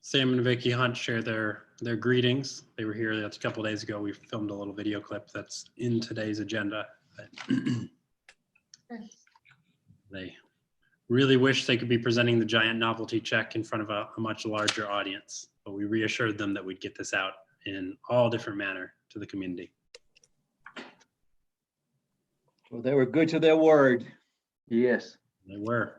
Sam and Vicky Hunt share their greetings. They were here a couple of days ago. We filmed a little video clip that's in today's agenda. They really wish they could be presenting the giant novelty check in front of a much larger audience, but we reassured them that we'd get this out in all different manner to the community. Well, they were good to their word. Yes. They were.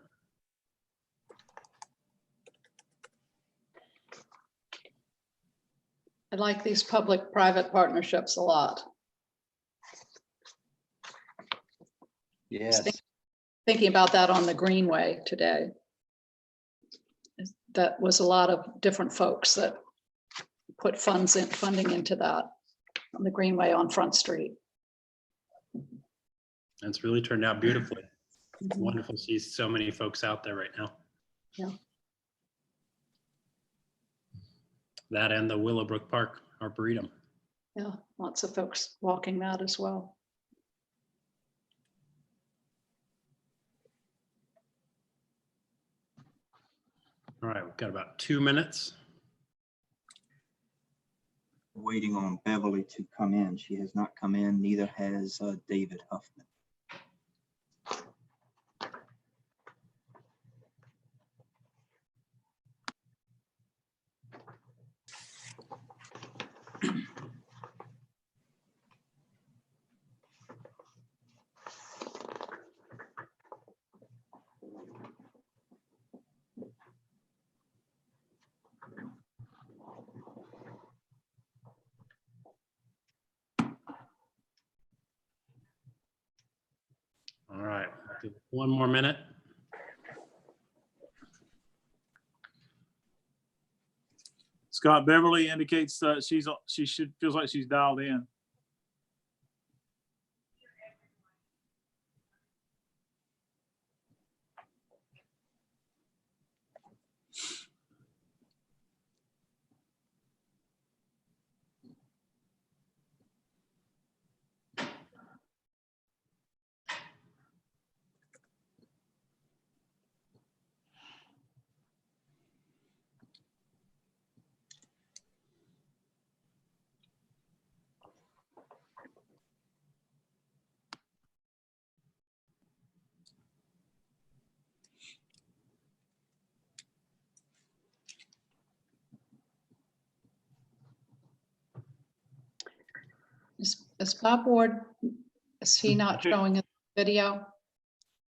I like these public-private partnerships a lot. Yes. Thinking about that on the Greenway today. That was a lot of different folks that put funding into that on the Greenway on Front Street. It's really turned out beautifully. It's wonderful to see so many folks out there right now. Yeah. That and the Willowbrook Park Arboretum. Yeah, lots of folks walking that as well. All right, we've got about 2 minutes. Waiting on Beverly to come in. She has not come in, neither has David Huffman. All right, give it 1 more minute. Scott, Beverly indicates that she feels like she's dialed in. Is Bob Ward, is he not showing in the video?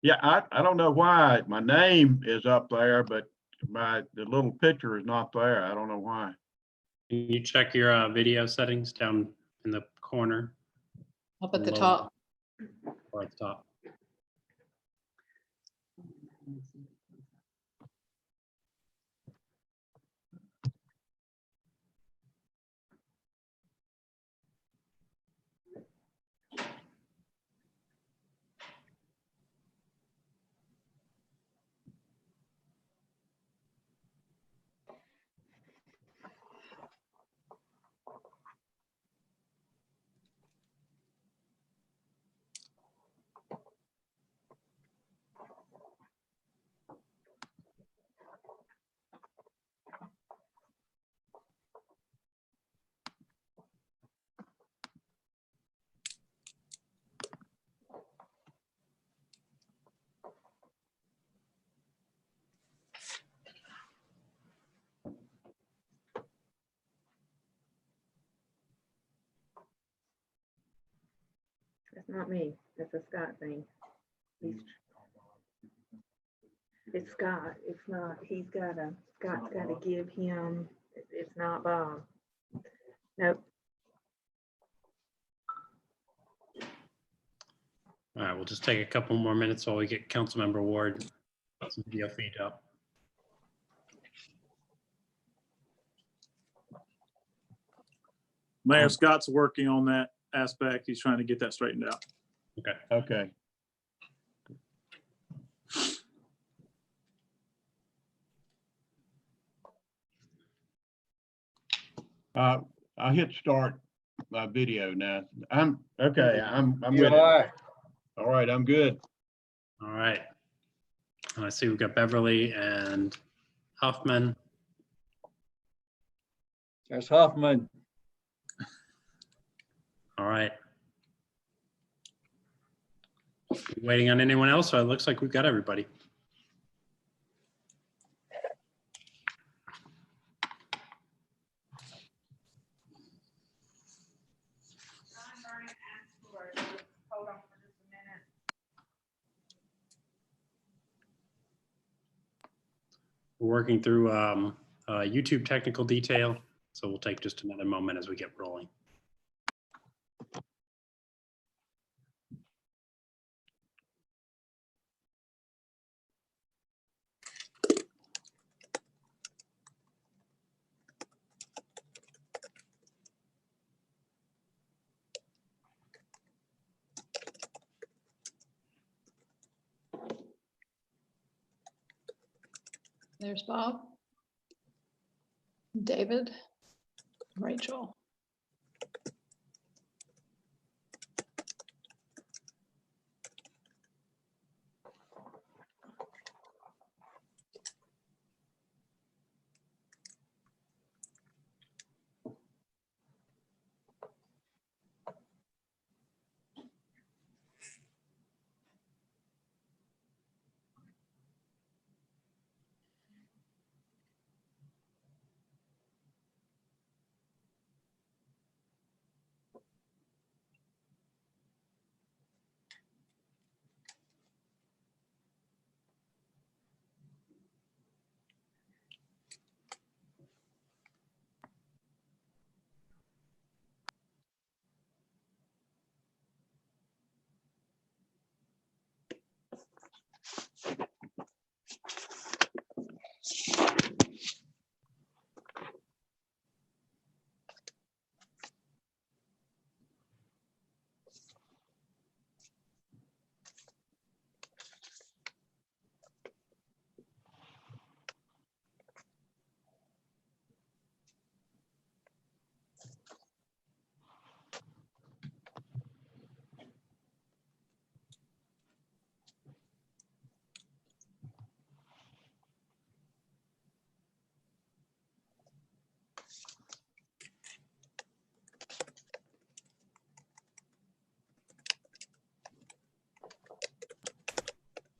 Yeah, I don't know why my name is up there, but the little picture is not there. I don't know why. Can you check your video settings down in the corner Up at the top? or at the top? That's not me. That's a Scott thing. It's Scott. It's not. Scott's got to give him. It's not Bob. Nope. All right, we'll just take a couple more minutes while we get Councilmember Ward some video feed up. Mayor Scott's working on that aspect. He's trying to get that straightened out. Okay. I hit start my video now. I'm okay. I'm You with it. are. All right, I'm good. All right. I see we've got Beverly and Huffman. There's Hoffman. All right. Waiting on anyone else? So it looks like we've got everybody. We're working through YouTube technical detail, so we'll take just another moment as we get rolling. There's Bob, David, Rachel.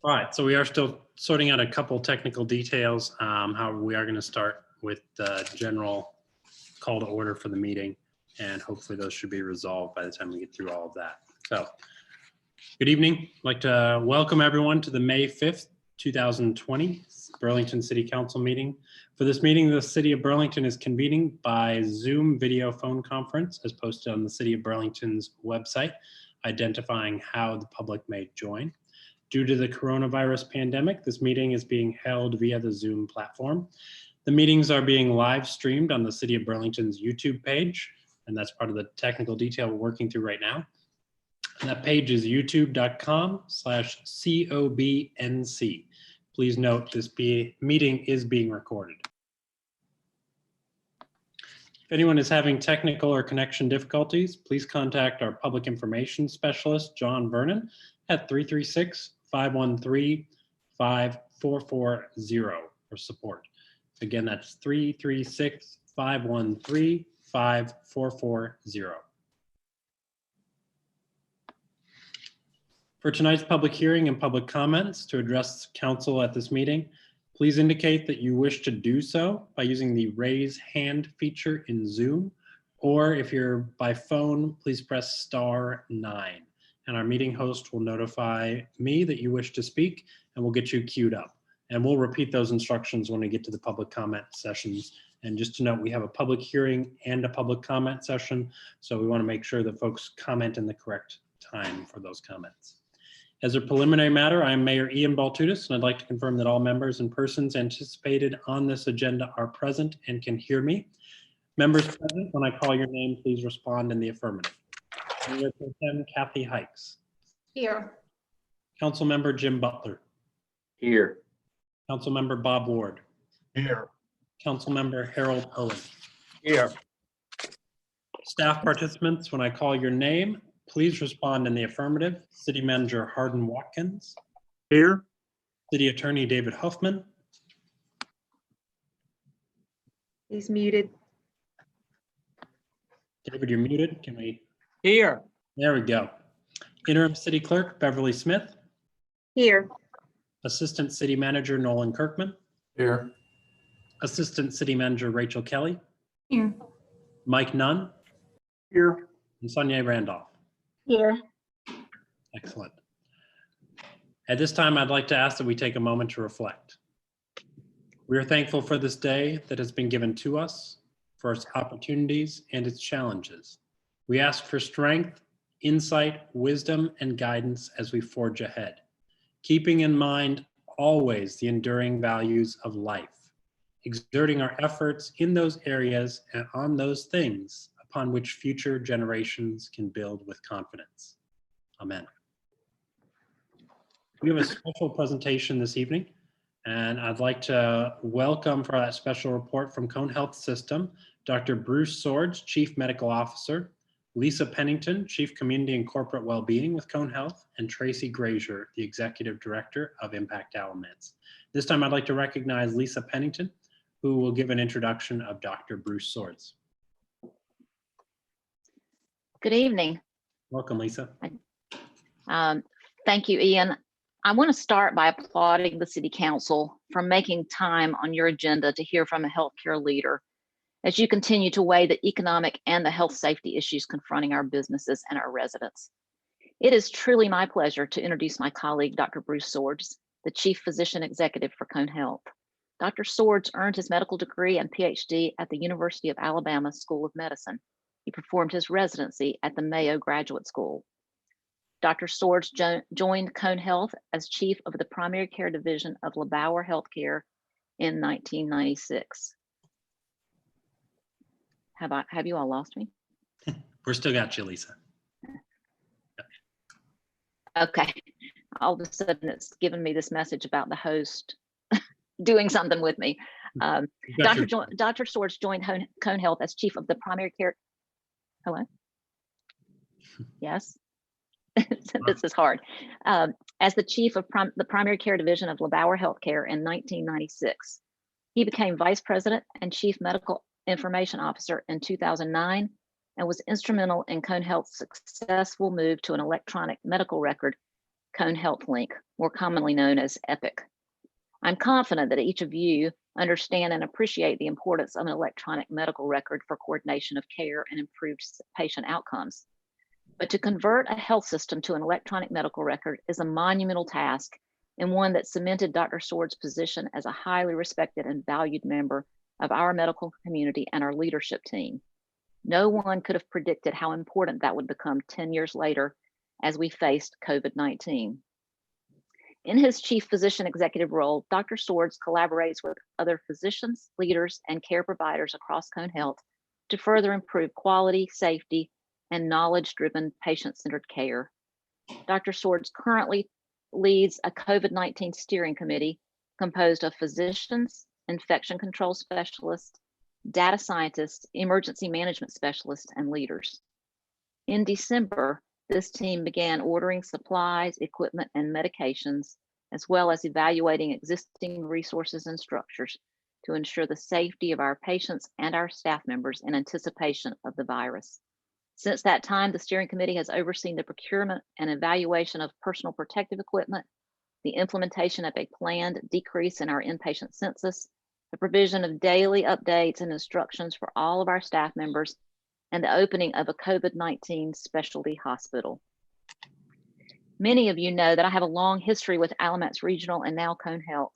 All right, so we are still sorting out a couple technical details. However, we are going to start with the general call to order for the meeting, and hopefully those should be resolved by the time we get through all of that. So, good evening. I'd like to welcome everyone to the May 5th, 2020 Burlington City Council meeting. For this meeting, the City of Burlington is convening by Zoom video phone conference as posted on the City of Burlington's website, identifying how the public may join. Due to the coronavirus pandemic, this meeting is being held via the Zoom platform. The meetings are being live streamed on the City of Burlington's YouTube page, and that's part of the technical detail we're working through right now. And that page is youtube.com/COBNC. Please note this meeting is being recorded. If anyone is having technical or connection difficulties, please contact our public information specialist, John Vernon, at 336-513-5440 for support. Again, that's 336-513-5440. For tonight's public hearing and public comments to address council at this meeting, please indicate that you wish to do so by using the raise hand feature in Zoom, or if you're by phone, please press *9. And our meeting host will notify me that you wish to speak, and we'll get you queued up. And we'll repeat those instructions when we get to the public comment sessions. And just to note, we have a public hearing and a public comment session, so we want to make sure that folks comment in the correct time for those comments. As a preliminary matter, I am Mayor Ian Baltutis, and I'd like to confirm that all members and persons anticipated on this agenda are present and can hear me. Members present, when I call your name, please respond in the affirmative. Mayor Pro Tem Kathy Hikes. Here. Councilmember Jim Butler, Here. Councilmember Bob Ward, Here. Councilmember Harold Owen. Here. Staff participants, when I call your name, please respond in the affirmative. City Manager Hardin Watkins, Here. City Attorney David Huffman, He's muted. David, you're muted. Can we? Here. There we go. Interim City Clerk Beverly Smith, Here. Assistant City Manager Nolan Kirkman, Here. Assistant City Manager Rachel Kelly, Here. Mike Nunn, Here. and Sonia Randolph. Here. Excellent. At this time, I'd like to ask that we take a moment to reflect. We are thankful for this day that has been given to us, for its opportunities and its challenges. We ask for strength, insight, wisdom, and guidance as we forge ahead, keeping in mind always the enduring values of life, exerting our efforts in those areas and on those things upon which future generations can build with confidence. Amen. We have a special presentation this evening, and I'd like to welcome for that special report from Cone Health System, Dr. Bruce Swords, Chief Medical Officer, Lisa Pennington, Chief Community and Corporate Wellbeing with Cone Health, and Tracy Grazier, the Executive Director of Impact Alamance. This time I'd like to recognize Lisa Pennington, who will give an introduction of Dr. Bruce Swords. Good evening. Welcome, Lisa. Thank you, Ian. I want to start by applauding the City Council for making time on your agenda to hear from a healthcare leader as you continue to weigh the economic and the health safety issues confronting our businesses and our residents. It is truly my pleasure to introduce my colleague, Dr. Bruce Swords, the Chief Physician Executive for Cone Health. Dr. Swords earned his medical degree and PhD at the University of Alabama School of Medicine. He performed his residency at the Mayo Graduate School. Dr. Swords joined Cone Health as Chief of the Primary Care Division of LeBauer Healthcare in 1996. Have you all lost me? We're still got you, Lisa. Okay. All of a sudden it's given me this message about the host doing something with me. Dr. Swords joined Cone Health as Chief of the Primary Care. Hello? Yes? This is hard. As the Chief of the Primary Care Division of LeBauer Healthcare in 1996. He became Vice President and Chief Medical Information Officer in 2009 and was instrumental in Cone Health's successful move to an electronic medical record, Cone Health Link, more commonly known as EPIC. I'm confident that each of you understand and appreciate the importance of an electronic medical record for coordination of care and improved patient outcomes. But to convert a health system to an electronic medical record is a monumental task and one that cemented Dr. Swords' position as a highly respected and valued member of our medical community and our leadership team. No one could have predicted how important that would become 10 years later as we faced COVID-19. In his Chief Physician Executive role, Dr. Swords collaborates with other physicians, leaders, and care providers across Cone Health to further improve quality, safety, and knowledge-driven patient-centered care. Dr. Swords currently leads a COVID-19 steering committee composed of physicians, infection control specialists, data scientists, emergency management specialists, and leaders. In December, this team began ordering supplies, equipment, and medications, as well as evaluating existing resources and structures to ensure the safety of our patients and our staff members in anticipation of the virus. Since that time, the steering committee has overseen the procurement and evaluation of personal protective equipment, the implementation of a planned decrease in our inpatient census, the provision of daily updates and instructions for all of our staff members, and the opening of a COVID-19 specialty hospital. Many of you know that I have a long history with Alamance Regional and now Cone Health.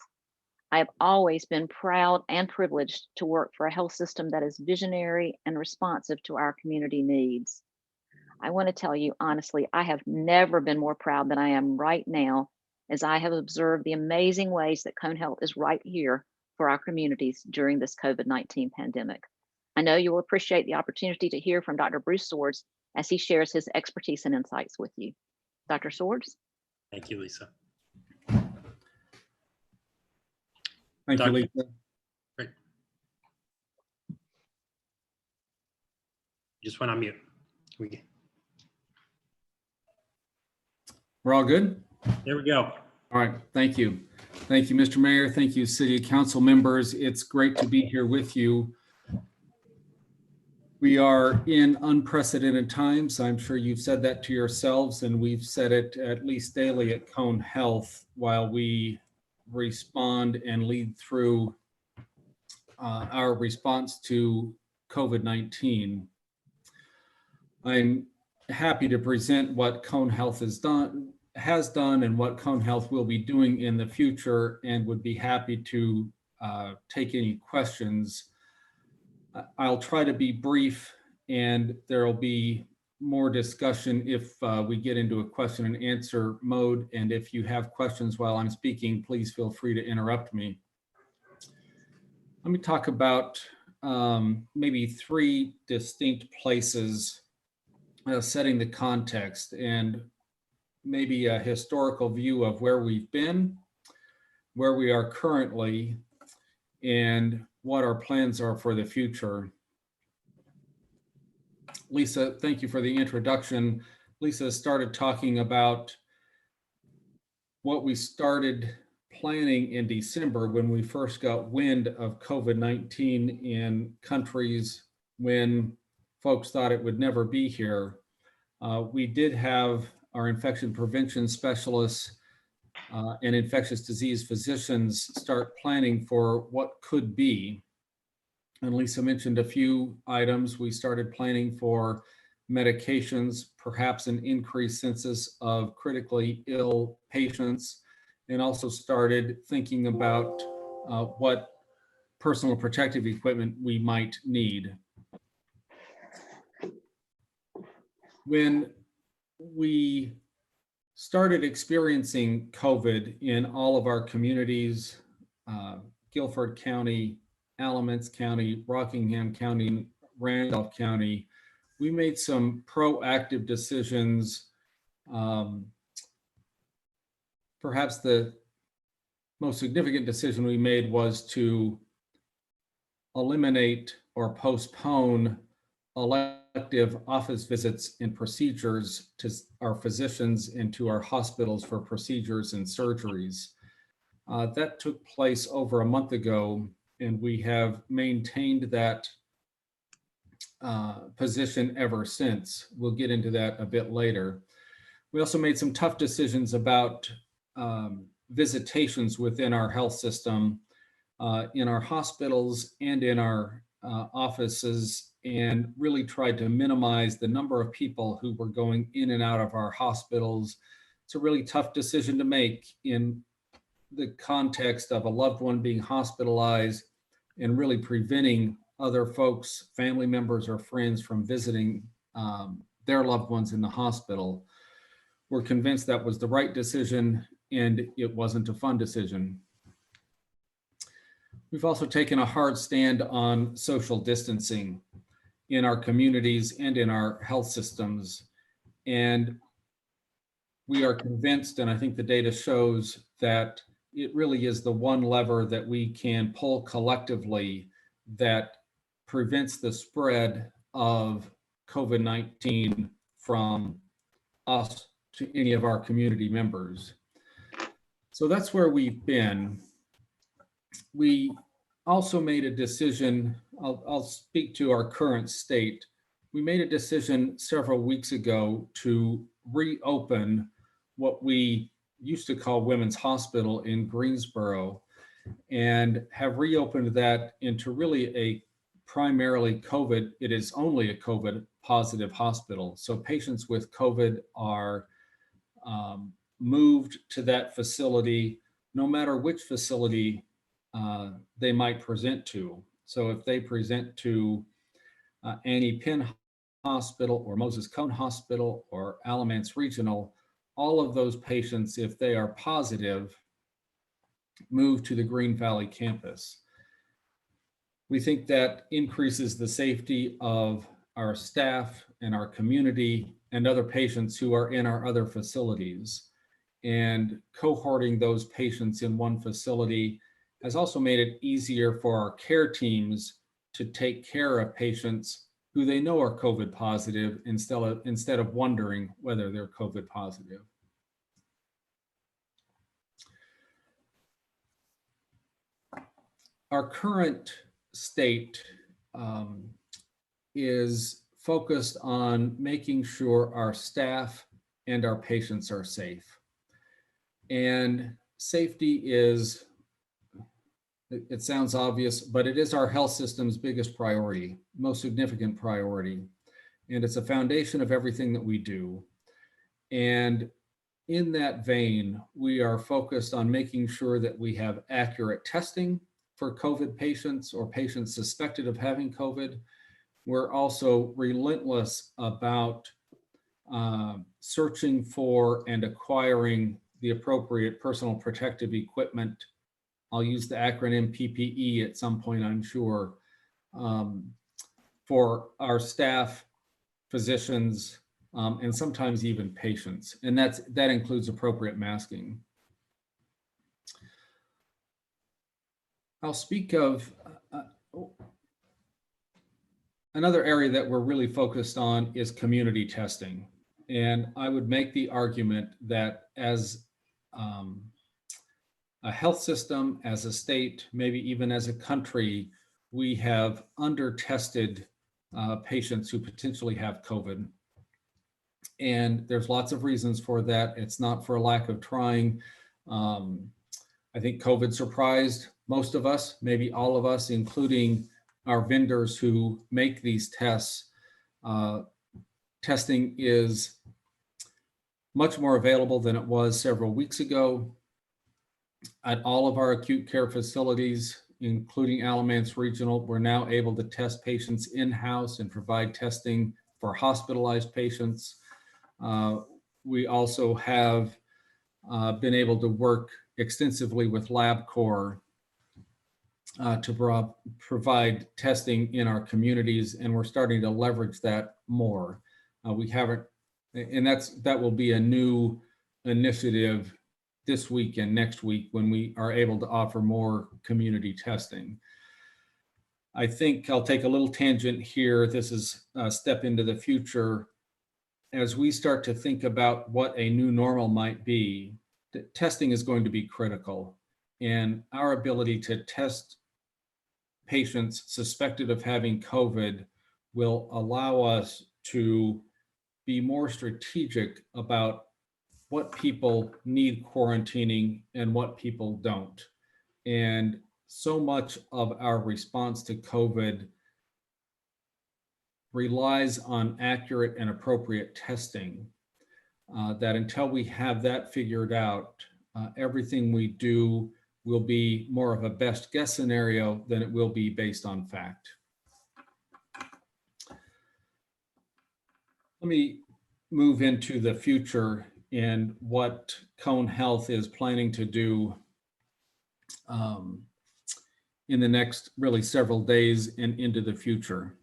I have always been proud and privileged to work for a health system that is visionary and responsive to our community needs. I want to tell you honestly, I have never been more proud than I am right now as I have observed the amazing ways that Cone Health is right here for our communities during this COVID-19 pandemic. I know you will appreciate the opportunity to hear from Dr. Bruce Swords as he shares his expertise and insights with you. Dr. Swords? Thank you, Lisa. Thank Dr. you, Lisa. Great. You just went on mute. We're all good? There we go. All right, thank you. Thank you, Mr. Mayor. Thank you, City Council members. It's great to be here with you. We are in unprecedented times. I'm sure you've said that to yourselves, and we've said it at least daily at Cone Health while we respond and lead through our response to COVID-19. I'm happy to present what Cone Health has done and what Cone Health will be doing in the future, and would be happy to take any questions. I'll try to be brief, and there'll be more discussion if we get into a question and answer mode. And if you have questions while I'm speaking, please feel free to interrupt me. Let me talk about maybe three distinct places setting the context, and maybe a historical view of where we've been, where we are currently, and what our plans are for the future. Lisa, thank you for the introduction. Lisa started talking about what we started planning in December when we first got wind of COVID-19 in countries when folks thought it would never be here. We did have our infection prevention specialists and infectious disease physicians start planning for what could be. And Lisa mentioned a few items. We started planning for medications, perhaps an increased census of critically ill patients, and also started thinking about what personal protective equipment we might need. When we started experiencing COVID in all of our communities, Guilford County, Alamance County, Rockingham County, Randolph County, we made some proactive decisions. Perhaps the most significant decision we made was to eliminate or postpone elective office visits and procedures to our physicians and to our hospitals for procedures and surgeries. That took place over a month ago, and we have maintained that position ever since. We'll get into that a bit later. We also made some tough decisions about visitations within our health system, in our hospitals and in our offices, and really tried to minimize the number of people who were going in and out of our hospitals. It's a really tough decision to make in the context of a loved one being hospitalized and really preventing other folks, family members or friends from visiting their loved ones in the hospital. We're convinced that was the right decision, and it wasn't a fun decision. We've also taken a hard stand on social distancing in our communities and in our health systems. And we are convinced, and I think the data shows, that it really is the one lever that we can pull collectively that prevents the spread of COVID-19 from us to any of our community members. So that's where we've been. We also made a decision, I'll speak to our current state. We made a decision several weeks ago to reopen what we used to call Women's Hospital in Greensboro, and have reopened that into really a primarily COVID, it is only a COVID positive hospital. So patients with COVID are moved to that facility, no matter which facility they might present to. So if they present to Annie Penn Hospital or Moses Cone Hospital or Alamance Regional, all of those patients, if they are positive, move to the Green Valley campus. We think that increases the safety of our staff and our community, and other patients who are in our other facilities. And cohorting those patients in one facility has also made it easier for our care teams to take care of patients who they know are COVID positive instead of wondering whether they're COVID positive. Our current state is focused on making sure our staff and our patients are safe. And safety is, it sounds obvious, but it is our health system's biggest priority, most significant priority. And it's a foundation of everything that we do. And in that vein, we are focused on making sure that we have accurate testing for COVID patients or patients suspected of having COVID. We're also relentless about searching for and acquiring the appropriate personal protective equipment. I'll use the acronym PPE at some point, I'm sure, for our staff, physicians, and sometimes even patients. And that includes appropriate masking. I'll speak of another area that we're really focused on is community testing. And I would make the argument that as a health system, as a state, maybe even as a country, we have under-tested patients who potentially have COVID. And there's lots of reasons for that. It's not for a lack of trying. I think COVID surprised most of us, maybe all of us, including our vendors who make these tests. Testing is much more available than it was several weeks ago. At all of our acute care facilities, including Alamance Regional, we're now able to test patients in-house and provide testing for hospitalized patients. We also have been able to work extensively with LabCorp to provide testing in our communities, and we're starting to leverage that more. We haven't, and that will be a new initiative this week and next week when we are able to offer more community testing. I think I'll take a little tangent here. This is a step into the future. As we start to think about what a new normal might be, testing is going to be critical. And our ability to test patients suspected of having COVID will allow us to be more strategic about what people need quarantining and what people don't. And so much of our response to COVID relies on accurate and appropriate testing, that until we have that figured out, everything we do will be more of a best guess scenario than it will be based on fact. Let me move into the future and what Cone Health is planning to do in the next really several days and into the future.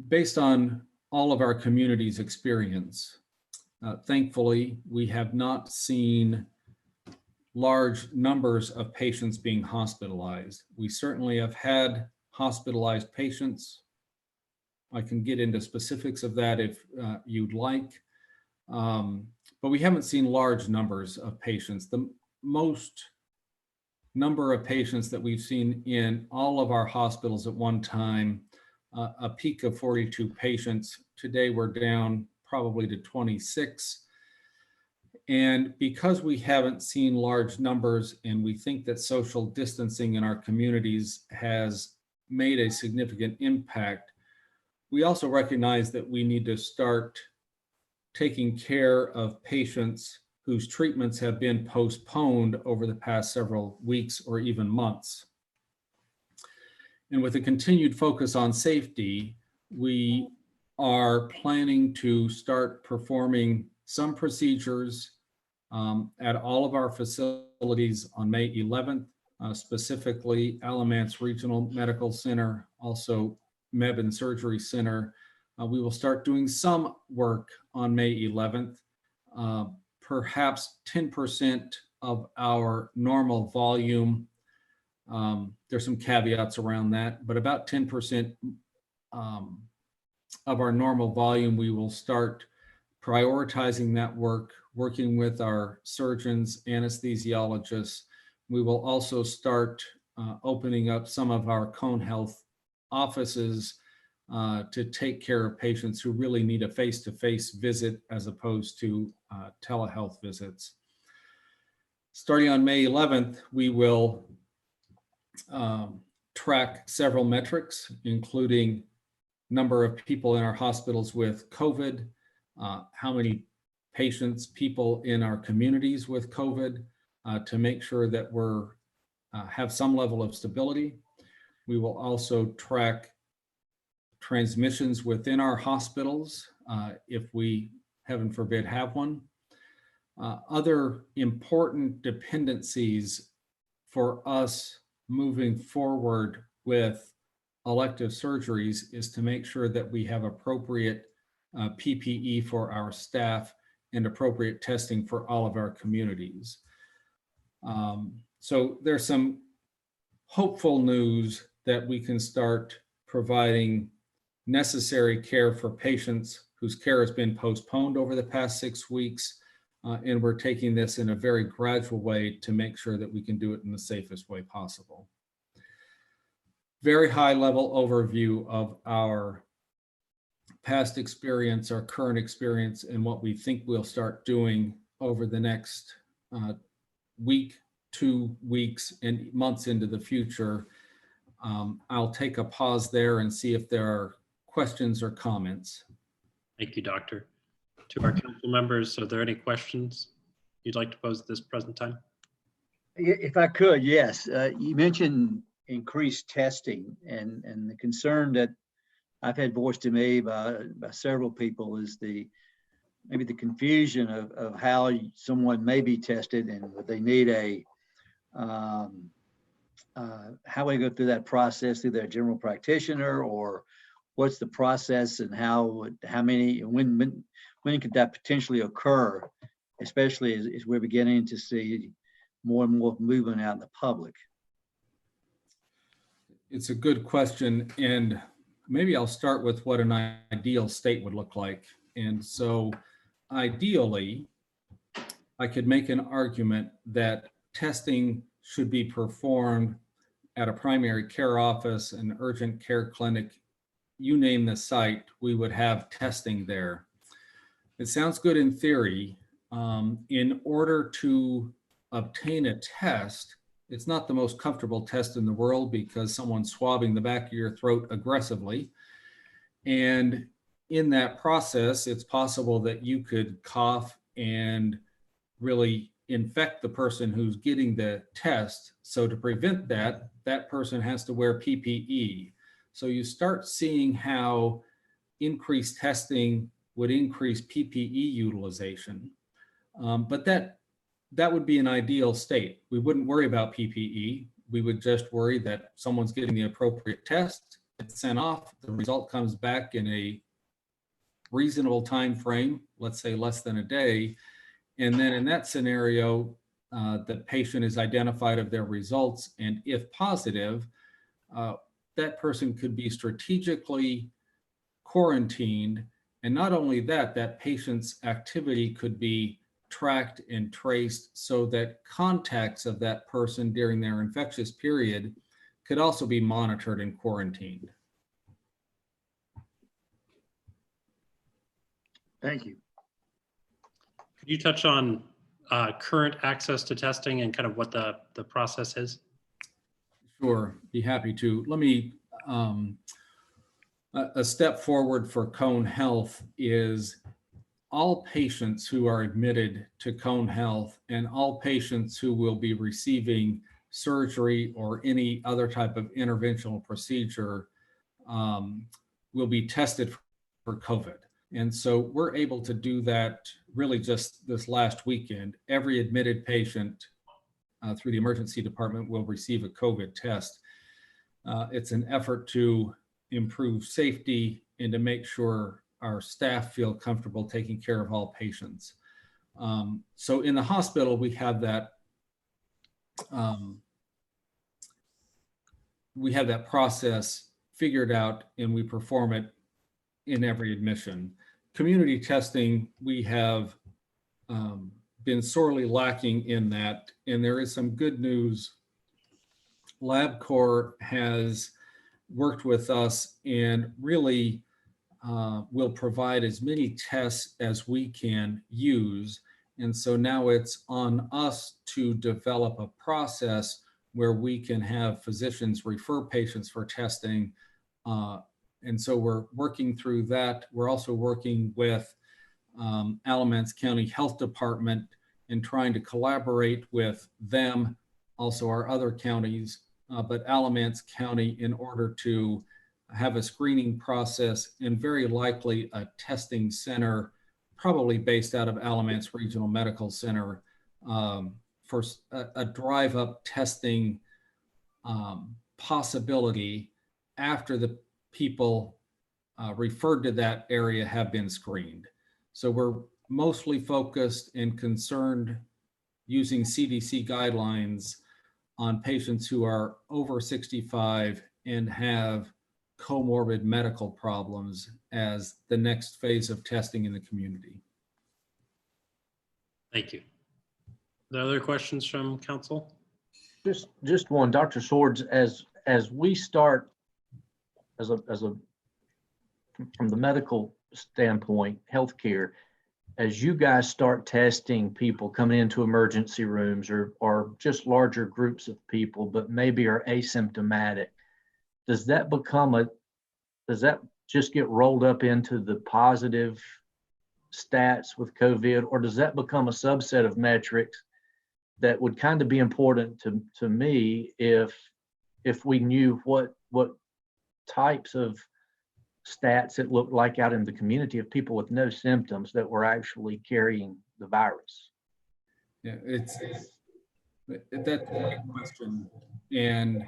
Based on all of our community's experience, thankfully, we have not seen large numbers of patients being hospitalized. We certainly have had hospitalized patients. I can get into specifics of that if you'd like. But we haven't seen large numbers of patients. The most number of patients that we've seen in all of our hospitals at one time, a peak of 42 patients. Today we're down probably to 26. And because we haven't seen large numbers and we think that social distancing in our communities has made a significant impact, we also recognize that we need to start taking care of patients whose treatments have been postponed over the past several weeks or even months. And with a continued focus on safety, we are planning to start performing some procedures at all of our facilities on May 11th, specifically Alamance Regional Medical Center, also Mebane Surgery Center, We will start doing some work on May 11th. Perhaps 10% of our normal volume. There's some caveats around that, but about 10% of our normal volume, we will start prioritizing that work, working with our surgeons, anesthesiologists. We will also start opening up some of our Cone Health offices to take care of patients who really need a face-to-face visit as opposed to telehealth visits. Starting on May 11th, we will track several metrics, including number of people in our hospitals with COVID, how many patients, people in our communities with COVID, to make sure that we're have some level of stability. We will also track transmissions within our hospitals if we, heaven forbid, have one. Other important dependencies for us moving forward with elective surgeries is to make sure that we have appropriate PPE for our staff and appropriate testing for all of our communities. So there's some hopeful news that we can start providing necessary care for patients whose care has been postponed over the past 6 weeks. And we're taking this in a very gradual way to make sure that we can do it in the safest way possible. Very high level overview of our past experience, our current experience, and what we think we'll start doing over the next week, 2 weeks, and months into the future. I'll take a pause there and see if there are questions or comments. Thank you, Doctor. To our council members, are there any questions you'd like to pose at this present time? If I could, yes. You mentioned increased testing, and the concern that I've had voiced to me by several people is maybe the confusion of how someone may be tested and would they need a how we go through that process through their general practitioner, or what's the process and how many, when could that potentially occur, especially as we're beginning to see more and more movement out in the public? It's a good question, and maybe I'll start with what an ideal state would look like. And so ideally, I could make an argument that testing should be performed at a primary care office, an urgent care clinic, you name the site, we would have testing there. It sounds good in theory. In order to obtain a test, it's not the most comfortable test in the world because someone's swabbing the back of your throat aggressively. And in that process, it's possible that you could cough and really infect the person who's getting the test. So to prevent that, that person has to wear PPE. So you start seeing how increased testing would increase PPE utilization. But that would be an ideal state. We wouldn't worry about PPE. We would just worry that someone's getting the appropriate test, it's sent off, the result comes back in a reasonable time frame, let's say less than a day. And then in that scenario, the patient is identified of their results, and if positive, that person could be strategically quarantined. And not only that, that patient's activity could be tracked and traced so that contacts of that person during their infectious period could also be monitored and quarantined. Thank you. Could you touch on current access to testing and kind of what the process is? Sure, be happy to. Let me, a step forward for Cone Health is all patients who are admitted to Cone Health and all patients who will be receiving surgery or any other type of interventional procedure will be tested for COVID. And so we're able to do that really just this last weekend. Every admitted patient through the emergency department will receive a COVID test. It's an effort to improve safety and to make sure our staff feel comfortable taking care of all patients. So in the hospital, we have that process figured out, and we perform it in every admission. Community testing, we have been sorely lacking in that, and there is some good news. LabCorp has worked with us and really will provide as many tests as we can use. And so now it's on us to develop a process where we can have physicians refer patients for testing. And so we're working through that. We're also working with Alamance County Health Department and trying to collaborate with them, also our other counties, but Alamance County, in order to have a screening process and very likely a testing center, probably based out of Alamance Regional Medical Center, for a drive-up testing possibility after the people referred to that area have been screened. So we're mostly focused and concerned using CDC guidelines on patients who are over 65 and have comorbid medical problems as the next phase of testing in the community. Thank you. Are there other questions from council? Just one, Dr. Swords, as we start from the medical standpoint, healthcare, as you guys start testing people coming into emergency rooms or just larger groups of people, but maybe are asymptomatic, does that just get rolled up into the positive stats with COVID, or does that become a subset of metrics that would kind of be important to me if we knew what types of stats it looked like out in the community of people with no symptoms that were actually carrying the virus? Yeah, that's a great question, and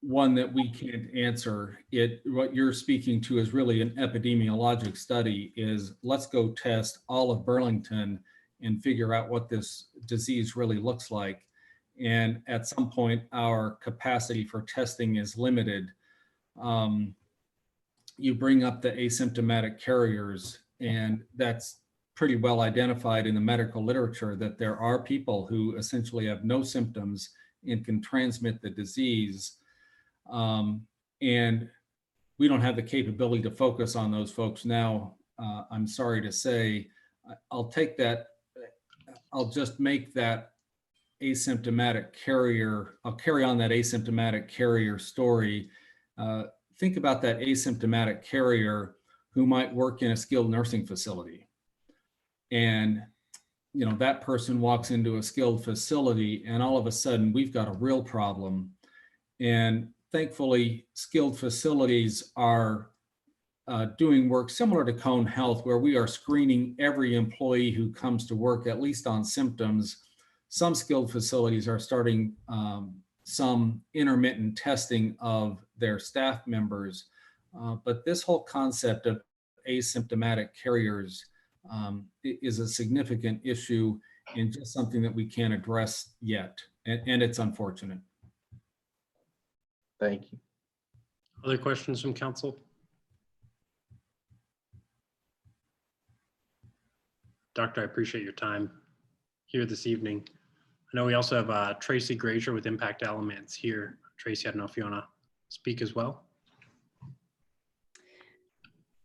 one that we can't answer. What you're speaking to is really an epidemiologic study. Is let's go test all of Burlington and figure out what this disease really looks like. And at some point, our capacity for testing is limited. You bring up the asymptomatic carriers, and that's pretty well identified in the medical literature that there are people who essentially have no symptoms and can transmit the disease. And we don't have the capability to focus on those folks now. I'm sorry to say. I'll take that. I'll just make that asymptomatic carrier. I'll carry on that asymptomatic carrier story. Think about that asymptomatic carrier who might work in a skilled nursing facility. And, that person walks into a skilled facility and all of a sudden we've got a real problem. And thankfully, skilled facilities are doing work similar to Cone Health, where we are screening every employee who comes to work, at least on symptoms. Some skilled facilities are starting some intermittent testing of their staff members. But this whole concept of asymptomatic carriers is a significant issue and just something that we can't address yet. And it's unfortunate. Thank you. Other questions from council? Doctor, I appreciate your time here this evening. I know we also have Tracy Grazier with Impact Alamance here. Tracy, I don't know if you want to speak as well.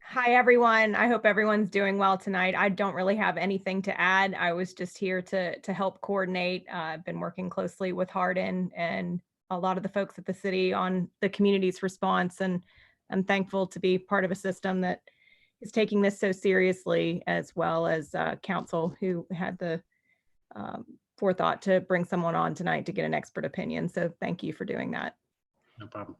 Hi, everyone. I hope everyone's doing well tonight. I don't really have anything to add. I was just here to help coordinate. I've been working closely with Hardin and a lot of the folks at the city on the community's response, and I'm thankful to be part of a system that is taking this so seriously, as well as council who had the forethought to bring someone on tonight to get an expert opinion. So thank you for doing that. No problem.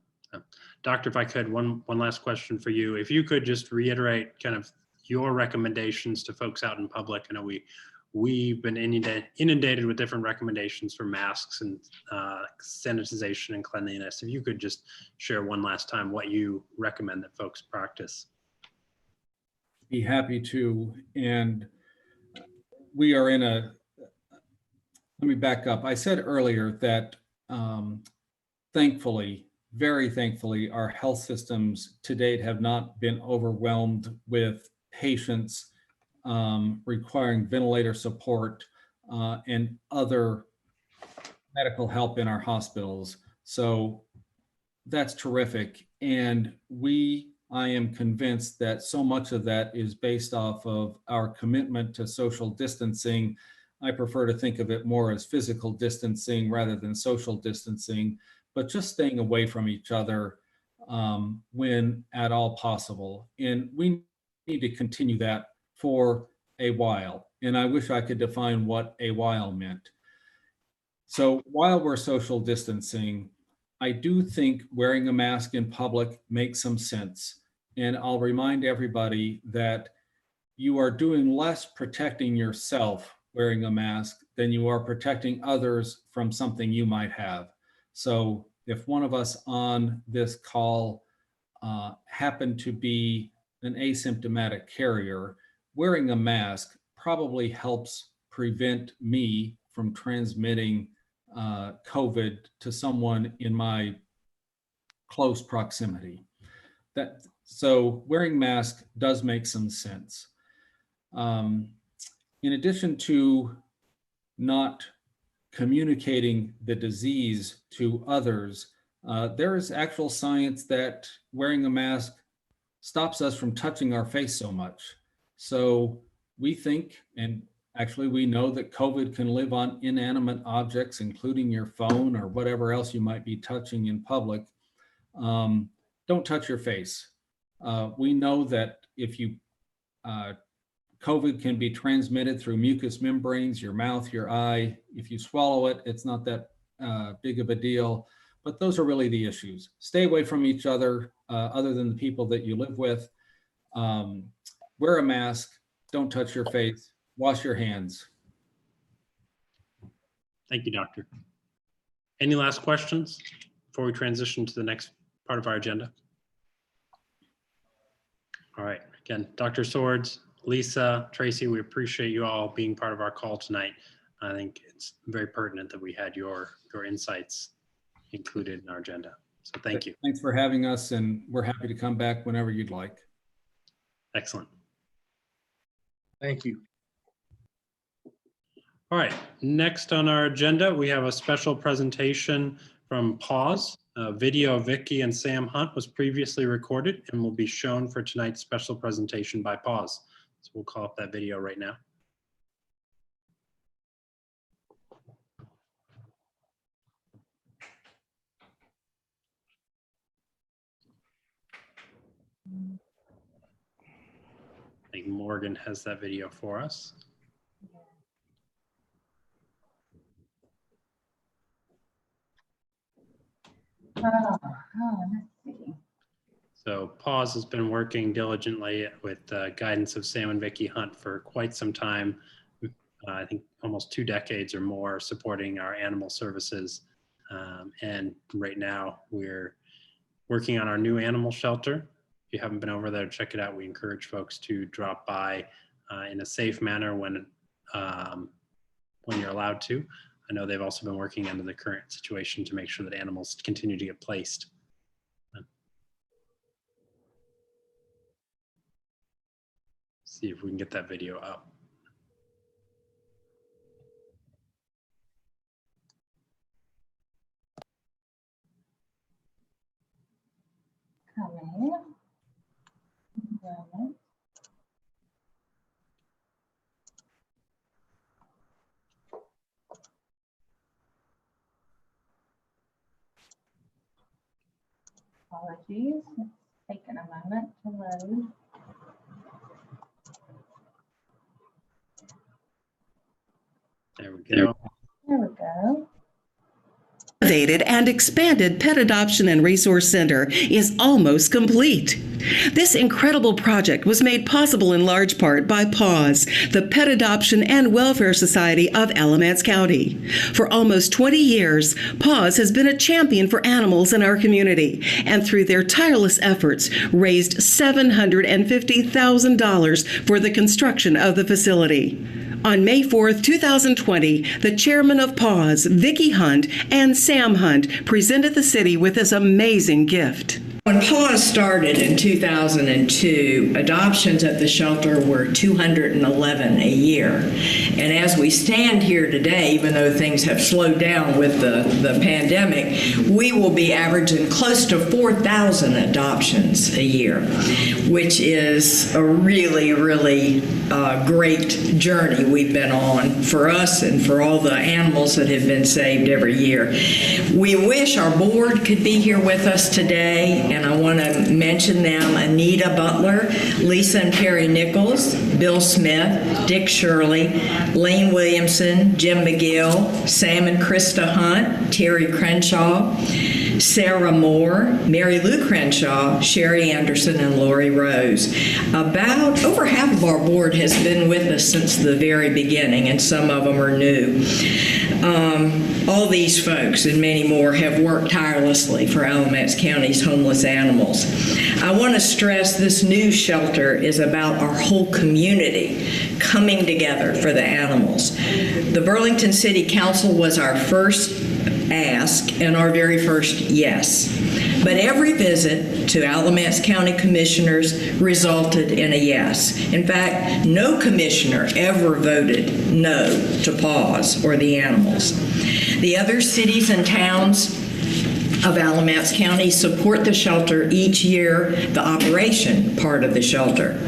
Doctor, if I could, one last question for you. If you could just reiterate kind of your recommendations to folks out in public. I know we've been inundated with different recommendations for masks and sanitization and cleanliness. If you could just share one last time what you recommend that folks practice. Be happy to. And we are in a, let me back up. I said earlier that thankfully, very thankfully, our health systems to date have not been overwhelmed with patients requiring ventilator support and other medical help in our hospitals. So that's terrific. And I am convinced that so much of that is based off of our commitment to social distancing. I prefer to think of it more as physical distancing rather than social distancing, but just staying away from each other when at all possible. And we need to continue that for a while. And I wish I could define what a while meant. So while we're social distancing, I do think wearing a mask in public makes some sense. And I'll remind everybody that you are doing less protecting yourself wearing a mask than you are protecting others from something you might have. So if one of us on this call happened to be an asymptomatic carrier, wearing a mask probably helps prevent me from transmitting COVID to someone in my close proximity. So wearing mask does make some sense. In addition to not communicating the disease to others, there is actual science that wearing a mask stops us from touching our face so much. So we think, and actually we know, that COVID can live on inanimate objects, including your phone or whatever else you might be touching in public. Don't touch your face. We know that if you, COVID can be transmitted through mucous membranes, your mouth, your eye. If you swallow it, it's not that big of a deal, but those are really the issues. Stay away from each other, other than the people that you live with. Wear a mask, don't touch your face, wash your hands. Thank you, Doctor. Any last questions before we transition to the next part of our agenda? All right, again, Dr. Swords, Lisa, Tracy, we appreciate you all being part of our call tonight. I think it's very pertinent that we had your insights included in our agenda. So thank you. Thanks for having us, and we're happy to come back whenever you'd like. Excellent. Thank you. All right, next on our agenda, we have a special presentation from Pause. A video of Vicki and Sam Hunt was previously recorded and will be shown for tonight's special presentation by Pause. So we'll call up that video right now. I think Morgan has that video for us. Let's see. So Pause has been working diligently with the guidance of Sam and Vicki Hunt for quite some time. I think almost 2 decades or more, supporting our animal services. And right now we're working on our new animal shelter. If you haven't been over there, check it out. We encourage folks to drop by in a safe manner when you're allowed to. I know they've also been working under the current situation to make sure that animals continue to get placed. See if we can get that video up. Coming. Apologies, it's taken a moment to load. There we go. There we go. Innovated and expanded Pet Adoption and Resource Center is almost complete. This incredible project was made possible in large part by PAWS, the Pet Adoption and Welfare Society of Alamance County. For almost 20 years, PAWS has been a champion for animals in our community, and through their tireless efforts, raised $750,000 for the construction of the facility. On May 4th, 2020, the chairman of PAWS, Vicki Hunt, and Sam Hunt presented the city with this amazing gift. When PAWS started in 2002, adoptions at the shelter were 211 a year. And as we stand here today, even though things have slowed down with the pandemic, we will be averaging close to 4,000 adoptions a year, which is a really, really great journey we've been on for us and for all the animals that have been saved every year. We wish our board could be here with us today, and I want to mention them: Anita Butler, Lisa and Perry Nichols, Bill Smith, Dick Shirley, Lane Williamson, Jim McGill, Sam and Krista Hunt, Terry Crenshaw, Sarah Moore, Mary Lou Crenshaw, Sherry Anderson, and Lori Rose. About over half of our board has been with us since the very beginning, and some of them are new. All these folks and many more have worked tirelessly for Alamance County's homeless animals. I want to stress this new shelter is about our whole community coming together for the animals. The Burlington City Council was our first ask and our very first yes. But every visit to Alamance County commissioners resulted in a yes. In fact, no commissioner ever voted no to PAWS or the animals. The other cities and towns of Alamance County support the shelter each year, the operation part of the shelter.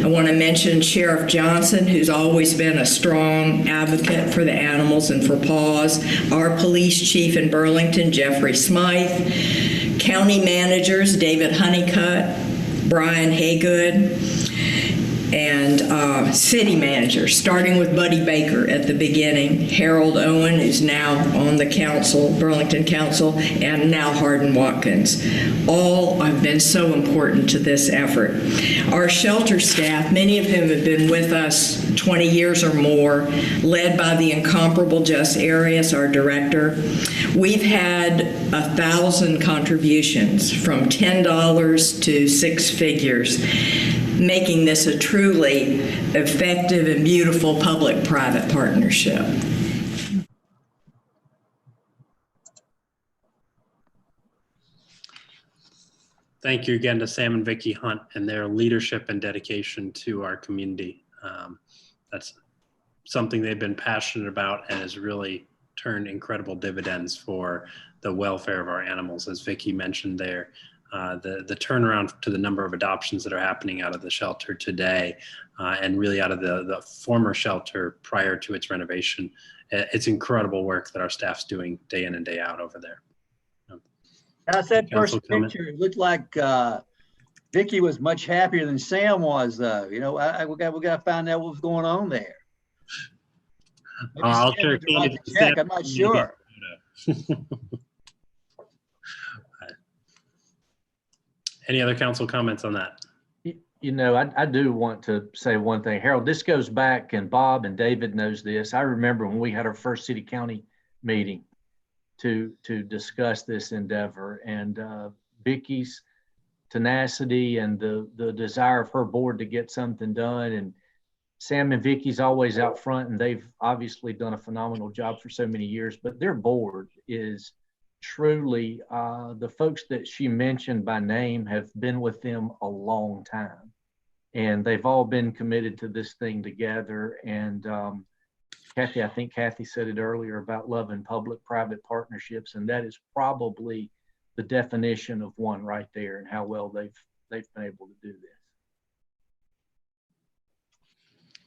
I want to mention Sheriff Johnson, who's always been a strong advocate for the animals and for PAWS, our police chief in Burlington, Jeffrey Smythe, county managers David Honeycutt, Brian Haygood, and city managers, starting with Buddy Baker at the beginning, Harold Owen, who's now on the council, Burlington Council, and now Hardin Watkins. All have been so important to this effort. Our shelter staff, many of whom have been with us 20 years or more, led by the incomparable Jess Arias, our director. We've had 1,000 contributions, from $10 to 6 figures, making this a truly effective and beautiful public-private partnership. Thank you again to Sam and Vicki Hunt and their leadership and dedication to our community. That's something they've been passionate about and has really turned incredible dividends for the welfare of our animals. As Vicki mentioned there, the turnaround to the number of adoptions that are happening out of the shelter today and really out of the former shelter prior to its renovation. It's incredible work that our staff's doing day in and day out over there. That's that first Council comment? picture. It looked like Vicki was much happier than Sam was, though. You know, we got to find out what's going on there. Maybe I'll Sam share had to write Candy. the check. I'm not sure. Any other council comments on that? You know, I do want to say one thing. Harold, this goes back, and Bob and David knows this. I remember when we had our first city county meeting to discuss this endeavor, and Vicki's tenacity and the desire of her board to get something done. And Sam and Vicki's always out front, and they've obviously done a phenomenal job for so many years, but their board is truly, the folks that she mentioned by name have been with them a long time, and they've all been committed to this thing together. And Kathy, I think Kathy said it earlier about loving public-private partnerships, and that is probably the definition of one right there, and how well they've been able to do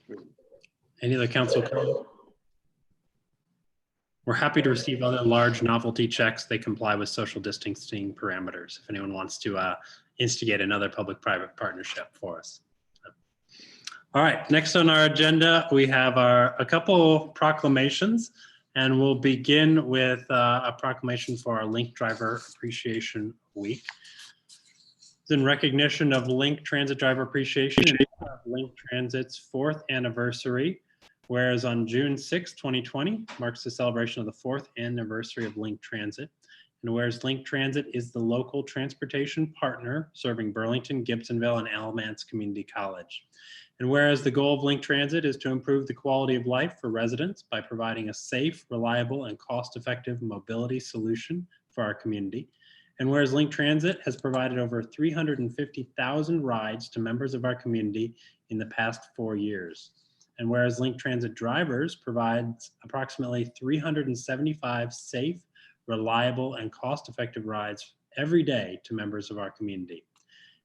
this. Any other council comments? We're happy to receive other large novelty checks. They comply with social distancing parameters. If anyone wants to instigate another public-private partnership for us. All right, next on our agenda, we have a couple proclamations, and we'll begin with a proclamation for our Link Driver Appreciation Week. It's in recognition of Link Transit Driver Appreciation and Link Transit's 4th anniversary. Whereas on June 6, 2020 marks the celebration of the 4th anniversary of Link Transit. And whereas Link Transit is the local transportation partner serving Burlington, Gibsonville, and Alamance Community College. And whereas the goal of Link Transit is to improve the quality of life for residents by providing a safe, reliable, and cost-effective mobility solution for our community. And whereas Link Transit has provided over 350,000 rides to members of our community in the past 4 years. And whereas Link Transit drivers provides approximately 375 safe, reliable, and cost-effective rides every day to members of our community.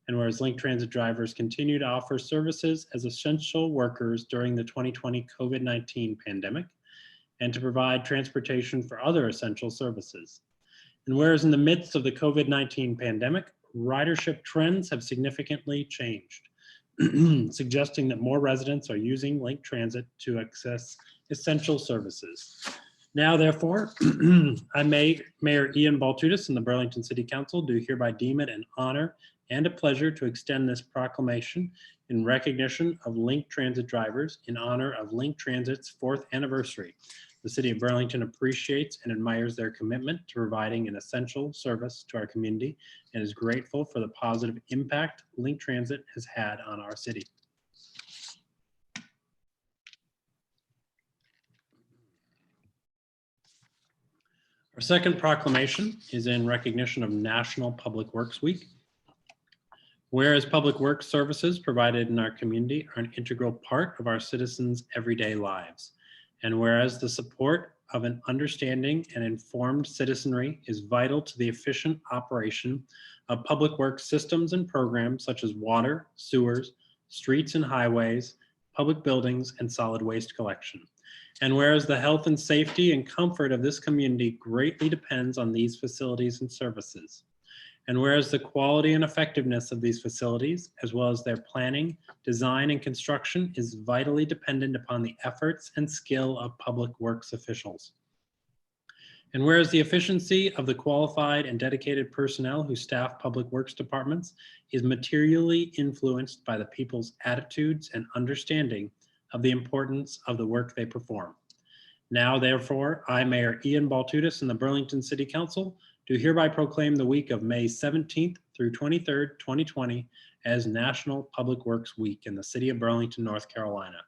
And whereas Link Transit drivers continue to offer services as essential workers during the 2020 COVID-19 pandemic, and to provide transportation for other essential services. And whereas in the midst of the COVID-19 pandemic, ridership trends have significantly changed, suggesting that more residents are using Link Transit to access essential services. Now, therefore, Mayor Ian Baltutis and the Burlington City Council do hereby deem it an honor and a pleasure to extend this proclamation in recognition of Link Transit drivers in honor of Link Transit's 4th anniversary. The City of Burlington appreciates and admires their commitment to providing an essential service to our community and is grateful for the positive impact Link Transit has had on our city. Our second proclamation is in recognition of National Public Works Week. Whereas public works services provided in our community are an integral part of our citizens' everyday lives. And whereas the support of an understanding and informed citizenry is vital to the efficient operation of public works systems and programs such as water, sewers, streets and highways, public buildings, and solid waste collection. And whereas the health and safety and comfort of this community greatly depends on these facilities and services. And whereas the quality and effectiveness of these facilities, as well as their planning, design, and construction is vitally dependent upon the efforts and skill of public works officials. And whereas the efficiency of the qualified and dedicated personnel who staff public works departments is materially influenced by the people's attitudes and understanding of the importance of the work they perform. Now, therefore, I, Mayor Ian Baltutis, and the Burlington City Council do hereby proclaim the week of May 17th through 23rd, 2020 as National Public Works Week in the city of Burlington, North Carolina,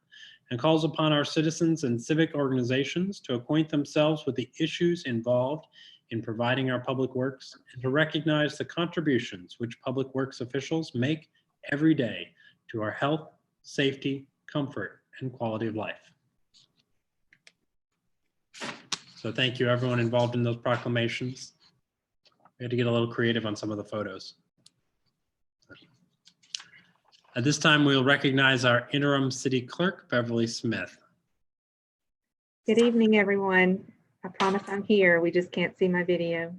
and calls upon our citizens and civic organizations to acquaint themselves with the issues involved in providing our public works and to recognize the contributions which public works officials make every day to our health, safety, comfort, and quality of life. So thank you everyone involved in those proclamations. We had to get a little creative on some of the photos. At this time, we'll recognize our interim city clerk, Beverly Smith. Good evening, everyone. I promise I'm here. We just can't see my video.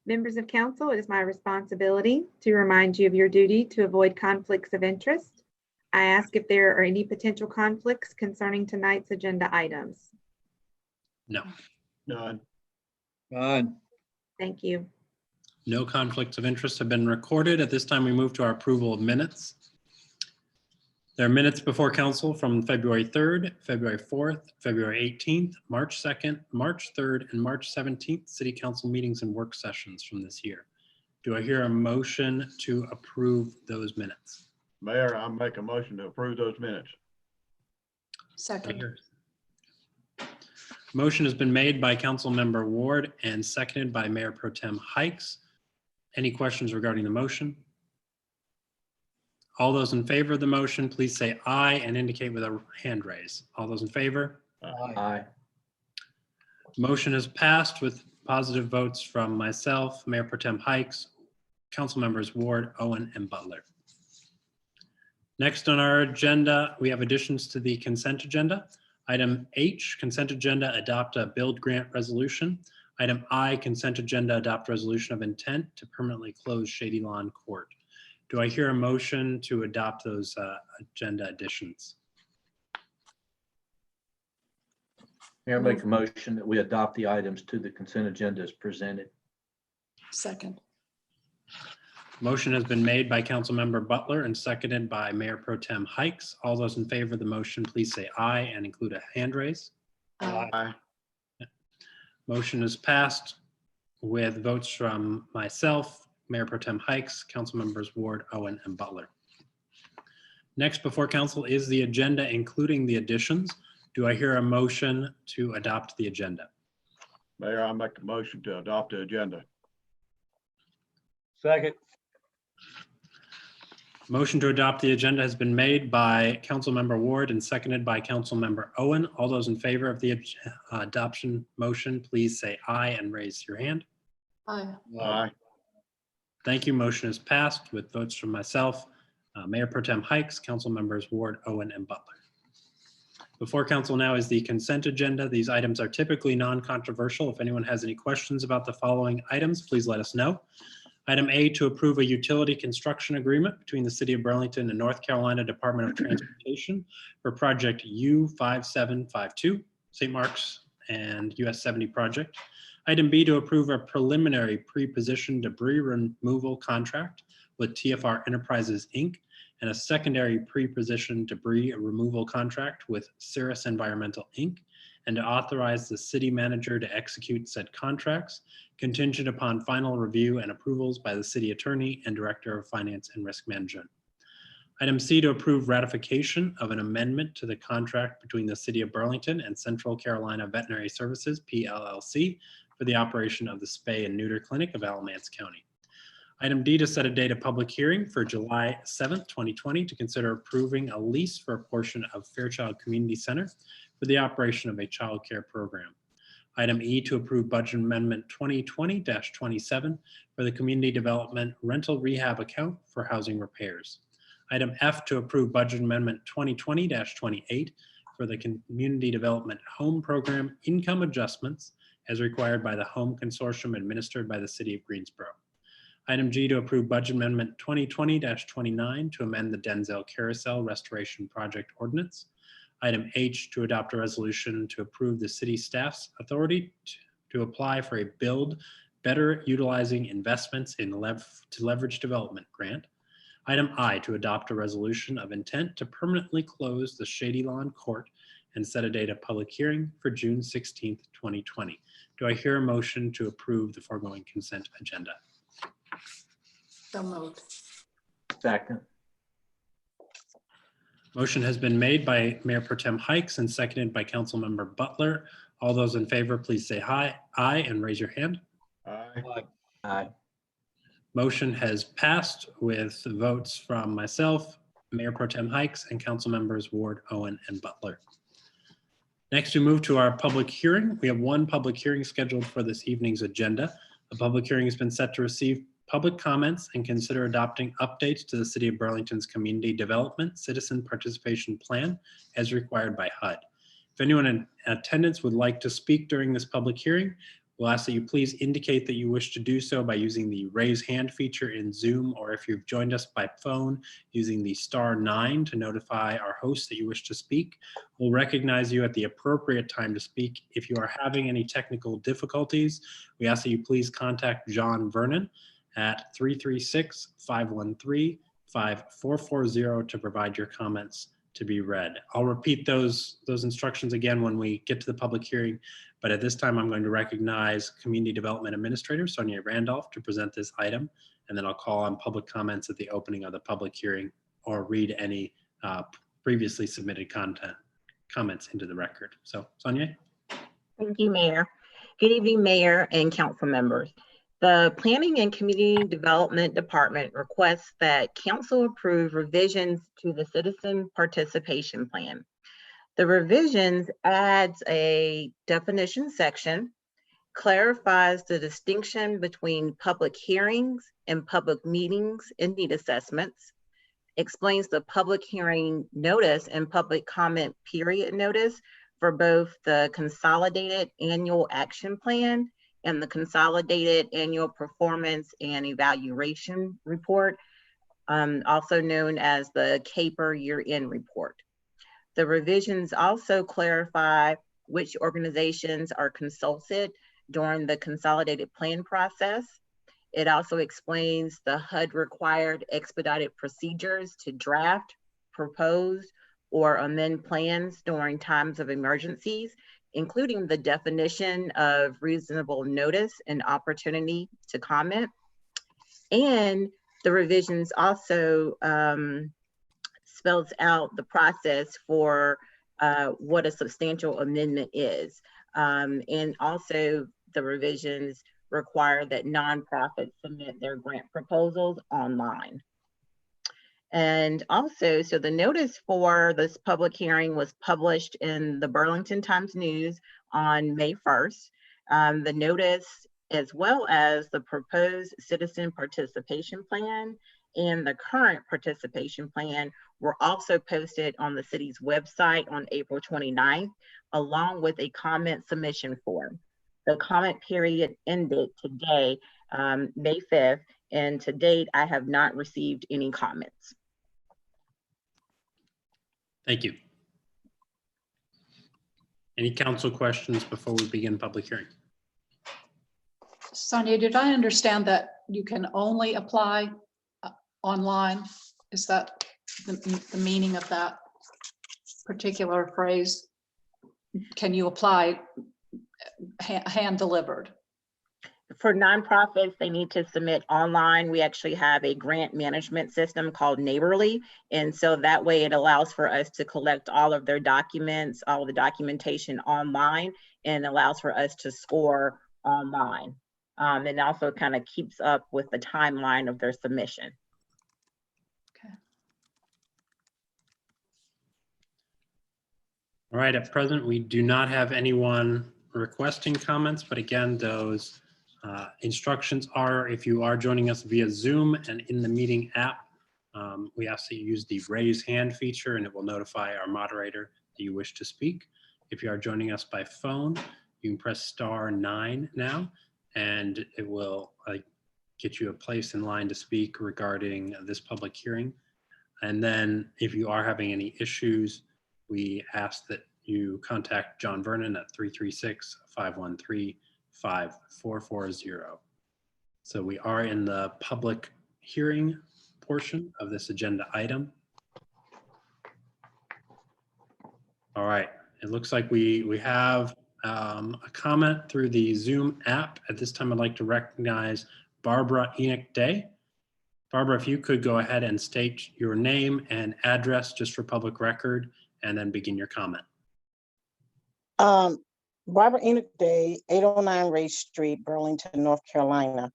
Members of council, it is my responsibility to remind you of your duty to avoid conflicts of interest. I ask if there are any potential conflicts concerning tonight's agenda items. No. None. None. Thank you. No conflicts of interest have been recorded. At this time, we move to our approval of minutes. There are minutes before council from February 3rd, February 4th, February 18th, March 2nd, March 3rd, and March 17th city council meetings and work sessions from this year. Do I hear a motion to approve those minutes? Mayor, I make a motion to approve those minutes. Second. Motion has been made by Council Member Ward and seconded by Mayor Pro Tem Hikes. Any questions regarding the motion? All those in favor of the motion, please say aye and indicate with a hand raise. All those in favor? Aye. Motion is passed with positive votes from myself, Mayor Pro Tem Hikes, Council Members Ward, Owen, and Butler. Next on our agenda, we have additions to the consent agenda. Item H, consent agenda, adopt a build grant resolution. Item I, consent agenda, adopt resolution of intent to permanently close Shady Lawn Court. Do I hear a motion to adopt those agenda additions? Mayor, make a motion that we adopt the items to the consent agenda as presented. Second. Motion has been made by Councilmember Butler and seconded by Mayor Pro Tem Hikes. All those in favor of the motion, please say aye and include a hand raise. Aye. Motion is passed with votes from myself, Mayor Pro Tem Hikes, Councilmembers Ward, Owen, and Butler. Next before council is the agenda, including the additions. Do I hear a motion to adopt the agenda? Mayor, I make a motion to adopt the agenda. Second. Motion to adopt the agenda has been made by Councilmember Ward and seconded by Councilmember Owen. All those in favor of the adoption motion, please say aye and raise your hand. Aye. Aye. Thank you. Motion is passed with votes from myself, Mayor Pro Tem Hikes, Council Members Ward, Owen, and Butler. Before council now is the consent agenda. These items are typically non-controversial. If anyone has any questions about the following items, please let us know. Item A, to approve a utility construction agreement between the City of Burlington and North Carolina Department of Transportation for project U5752, St. Mark's and US 70 project. Item B, to approve a preliminary pre-position debris removal contract with TFR Enterprises, Inc., and a secondary pre-position debris removal contract with Cirrus Environmental, Inc., and to authorize the city manager to execute said contracts contingent upon final review and approvals by the city attorney and director of finance and risk management. Item C, to approve ratification of an amendment to the contract between the City of Burlington and Central Carolina Veterinary Services, PLLC, for the operation of the Spay and Neuter Clinic of Alamance County. Item D, to set a date of public hearing for July 7th, 2020, to consider approving a lease for a portion of Fairchild Community Center for the operation of a child care program. Item E, to approve budget amendment 2020-27 for the community development rental rehab account for housing repairs. Item F, to approve budget amendment 2020-28 for the community development home program income adjustments as required by the home consortium administered by the City of Greensboro. Item G, to approve budget amendment 2020-29 to amend the Denzel Carousel Restoration Project Ordinance. Item H, to adopt a resolution to approve the city staff's authority to apply for a build better utilizing investments in leverage development grant. Item I, to adopt a resolution of intent to permanently close the Shady Lawn Court and set a date of public hearing for June 16th, 2020. Do I hear a motion to approve the foregoing consent agenda? So moved. Second. Motion has been made by Mayor Pro Tem Hikes and seconded by Councilmember Butler. All those in favor, please say aye and raise your hand. Aye. Aye. Motion has passed with votes from myself, Mayor Pro Tem Hikes, and Council Members Ward, Owen, and Butler. Next, we move to our public hearing. We have one public hearing scheduled for this evening's agenda. The public hearing has been set to receive public comments and consider adopting updates to the City of Burlington's Community Development Citizen Participation Plan as required by HUD. If anyone in attendance would like to speak during this public hearing, we'll ask that you please indicate that you wish to do so by using the raise hand feature in Zoom, or if you've joined us by phone, using the *9 to notify our host that you wish to speak. We'll recognize you at the appropriate time to speak. If you are having any technical difficulties, we ask that you please contact John Vernon at 336-513-5440 to provide your comments to be read. I'll repeat those instructions again when we get to the public hearing, but at this time I'm going to recognize Community Development Administrator Sonia Randolph to present this item, and then I'll call on public comments at the opening of the public hearing or read any previously submitted comments into the record. So Sonia. Thank you, Mayor. Good evening, Mayor and council members. The Planning and Community Development Department requests that council approve revisions to the Citizen Participation Plan. The revisions adds a definition section, clarifies the distinction between public hearings and public meetings and need assessments, explains the public hearing notice and public comment period notice for both the Consolidated Annual Action Plan and the Consolidated Annual Performance and Evaluation Report, also known as the CAPER Year-End Report. The revisions also clarify which organizations are consulted during the consolidated plan process It also explains the HUD required expedited procedures to draft, propose, or amend plans during times of emergencies, including the definition of reasonable notice and opportunity to comment. And the revisions also spells out the process for what a substantial amendment is. And also the revisions require that nonprofits submit their grant proposals online. And also, so the notice for this public hearing was published in the Burlington Times-News on May 1st. The notice, as well as the proposed citizen participation plan and the current participation plan, were also posted on the city's website on April 29th, along with a comment submission form. The comment period ended today, May 5th, and to date, I have not received any comments. Thank you. Any council questions before we begin public hearing? Sonia, did I understand that you can only apply online? Is that the meaning of that particular phrase? Can you apply hand delivered? For nonprofits, they need to submit online. We actually have a grant management system called Neighborly. And so that way it allows for us to collect all of their documents, all of the documentation online, and allows for us to score online. And also kind of keeps up with the timeline of their submission. Okay. All right, at present, we do not have anyone requesting comments, but again, those instructions are, if you are joining us via Zoom and in the meeting app, we ask that you use the raise hand feature and it will notify our moderator that you wish to speak. If you are joining us by phone, you can press *9 now, and it will get you a place in line to speak regarding this public hearing. And then if you are having any issues, we ask that you contact John Vernon at 336-513-5440. So we are in the public hearing portion of this agenda item. All right, it looks like we have a comment through the Zoom app. At this time, I'd like to recognize Barbara Enoch Day. Barbara, if you could go ahead and state your name and address just for public record, and then begin your comment. Barbara Enoch Day, 809 Ray Street, Burlington, North Carolina.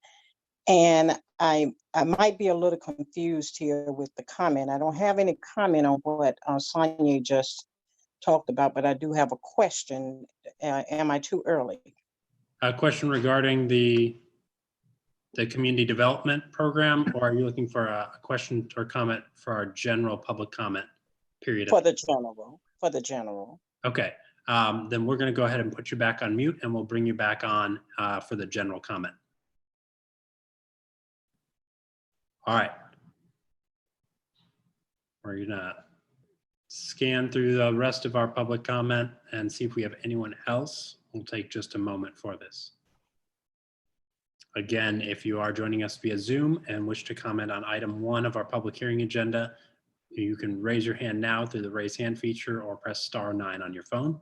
And I might be a little confused here with the comment. I don't have any comment on what Sonia just talked about, but I do have a question. Am I too early? A question regarding the community development program, or are you looking for a question or comment for our general public comment period? For the general. Okay, then we're going to go ahead and put you back on mute, and we'll bring you back on for the general comment. All right. We're going to scan through the rest of our public comment and see if we have anyone else. We'll take just a moment for this. Again, if you are joining us via Zoom and wish to comment on item 1 of our public hearing agenda, you can raise your hand now through the raise hand feature or press *9 on your phone.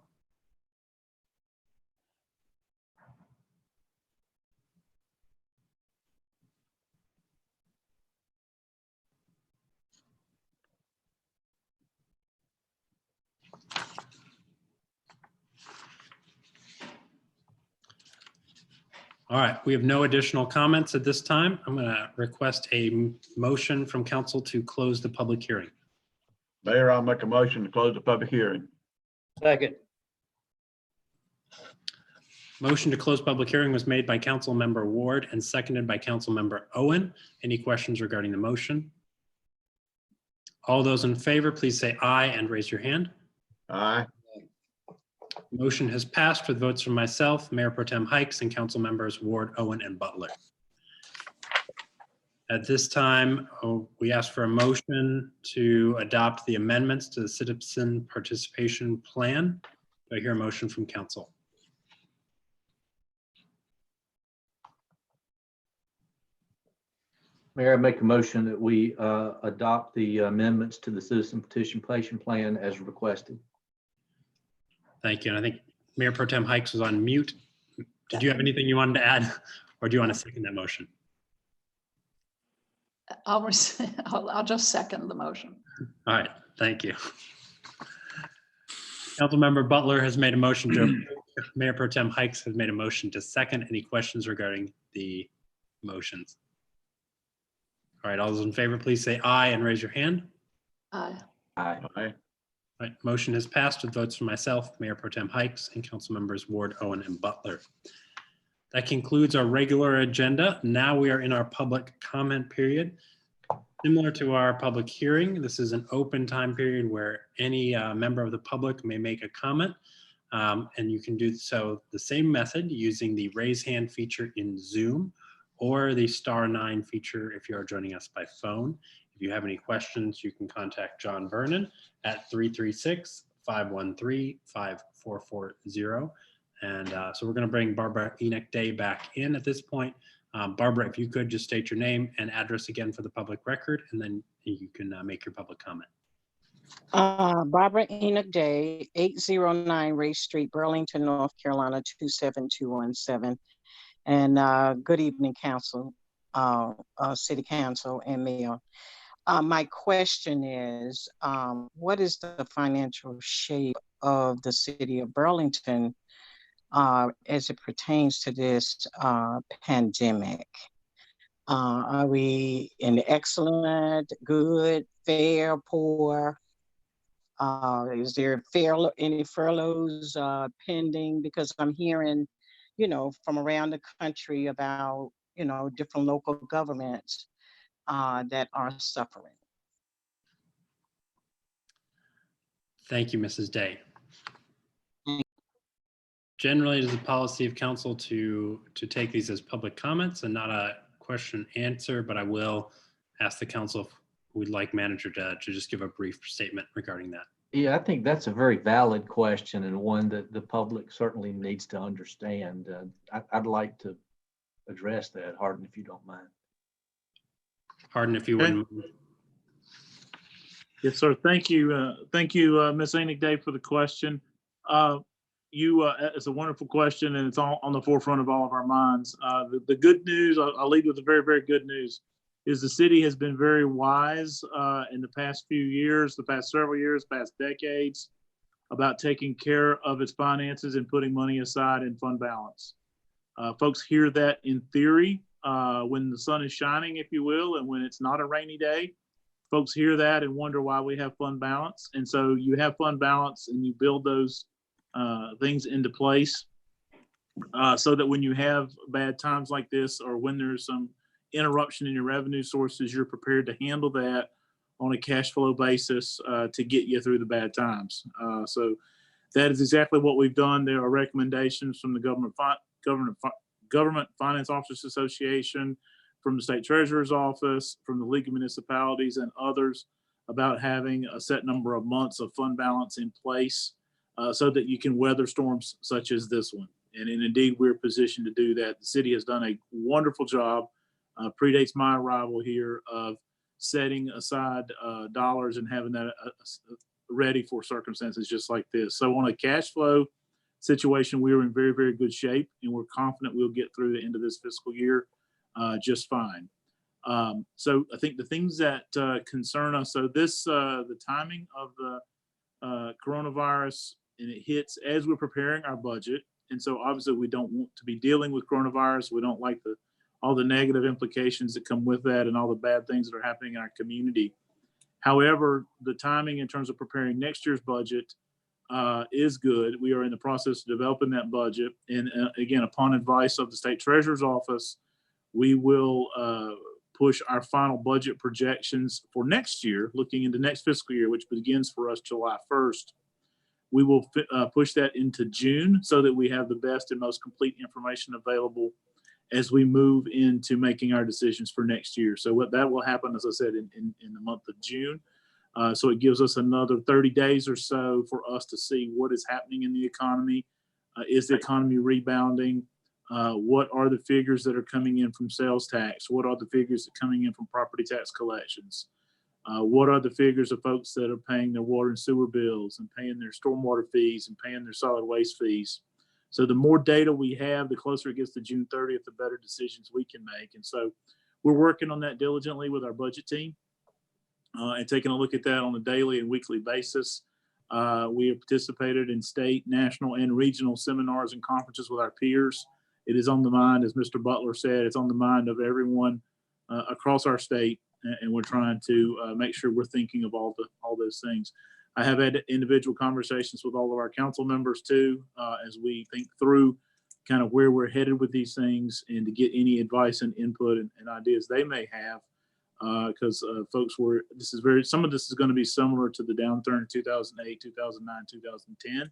All right, we have no additional comments at this time. I'm going to request a motion from council to close the public hearing. Mayor, I'll make a motion to close the public hearing. Second. Motion to close public hearing was made by Council Member Ward and seconded by Council Member Owen. Any questions regarding the motion? All those in favor, please say aye and raise your hand. Aye. Motion has passed with votes from myself, Mayor Pro Tem Hikes, and Council Members Ward, Owen, and Butler. At this time, we ask for a motion to adopt the amendments to the Citizen Participation Plan. Do I hear a motion from council? Mayor, I make a motion that we adopt the amendments to the citizen participation plan as requested. Thank you. And I think Mayor Pro Tem Hikes was on mute. Did you have anything you wanted to add, or do you want to second that motion? I'll just second the motion. All right, thank you. Councilmember Butler has made a motion to approve. Mayor Pro Tem Hikes has made a motion to second. Any questions regarding the motions? All right, all those in favor, please say aye and raise your hand. Aye. Aye. Aye. All right, motion has passed with votes from myself, Mayor Pro Tem Hikes, and Council Members Ward, Owen, and Butler. That concludes our regular agenda. Now we are in our public comment period. Similar to our public hearing, this is an open time period where any member of the public may make a comment. And you can do so the same method using the raise hand feature in Zoom or the *9 feature if you are joining us by phone. If you have any questions, you can contact John Vernon at 336-513-5440. And so we're going to bring Barbara Enoch Day back in at this point. Barbara, if you could just state your name and address again for the public record, and then you can make your public comment. Barbara Enoch Day, 809 Race Street, Burlington, North Carolina, 27217. And good evening, Council, City Council, and Mayor. My question is, what is the financial shape of the city of Burlington as it pertains to this pandemic? Are we in excellent, good, fair, poor? Is there any furloughs pending? Because I'm hearing, from around the country about, different local governments that are suffering. Thank you, Mrs. Day. Generally, it is the policy of council to take these as public comments and not a question answer, but I will ask the council if we'd like manager to just give a brief statement regarding that. Yeah, I think that's a very valid question and one that the public certainly needs to understand. I'd like to address that, Hardin, if you don't mind. Hardin, if you wouldn't. Yes, sir. Thank you. Thank you, Ms. Enoch Day, for the question. It's a wonderful question, and it's all on the forefront of all of our minds. The good news, I'll lead with the very, very good news, is the city has been very wise in the past few years, the past several years, past decades, about taking care of its finances and putting money aside in fund balance. Folks hear that in theory when the sun is shining, if you will, and when it's not a rainy day. Folks hear that and wonder why we have fund balance. And so you have fund balance and you build those things into place so that when you have bad times like this, or when there's some interruption in your revenue sources, you're prepared to handle that on a cash flow basis to get you through the bad times. So that is exactly what we've done. There are recommendations from the Government Finance Officers Association, from the State Treasurer's Office, from the League of Municipalities, and others about having a set number of months of fund balance in place so that you can weather storms such as this one. And indeed, we're positioned to do that. The city has done a wonderful job, predates my arrival here, of setting aside dollars and having that ready for circumstances just like this. So on a cash flow situation, we are in very, very good shape, and we're confident we'll get through the end of this fiscal year just fine. So I think the things that concern us, so this, the timing of the coronavirus, and it hits as we're preparing our budget. And so obviously we don't want to be dealing with coronavirus. We don't like all the negative implications that come with that and all the bad things that are happening in our community. However, the timing in terms of preparing next year's budget is good. We are in the process of developing that budget. And again, upon advice of the State Treasurer's Office, we will push our final budget projections for next year, looking into next fiscal year, which begins for us July 1st. We will push that into June so that we have the best and most complete information available as we move into making our decisions for next year. So what that will happen, as I said, in the month of June. So it gives us another 30 days or so for us to see what is happening in the economy. Is the economy rebounding? What are the figures that are coming in from sales tax? What are the figures that are coming in from property tax collections? What are the figures of folks that are paying their water and sewer bills and paying their stormwater fees and paying their solid waste fees? So the more data we have, the closer it gets to June 30th, the better decisions we can make. And so we're working on that diligently with our budget team and taking a look at that on a daily and weekly basis. We have participated in state, national, and regional seminars and conferences with our peers. It is on the mind, as Mr. Butler said, it's on the mind of everyone across our state, and we're trying to make sure we're thinking of all those things. I have had individual conversations with all of our council members too, as we think through kind of where we're headed with these things and to get any advice and input and ideas they may have. Because folks some of this is going to be similar to the downturn in 2008, 2009, 2010.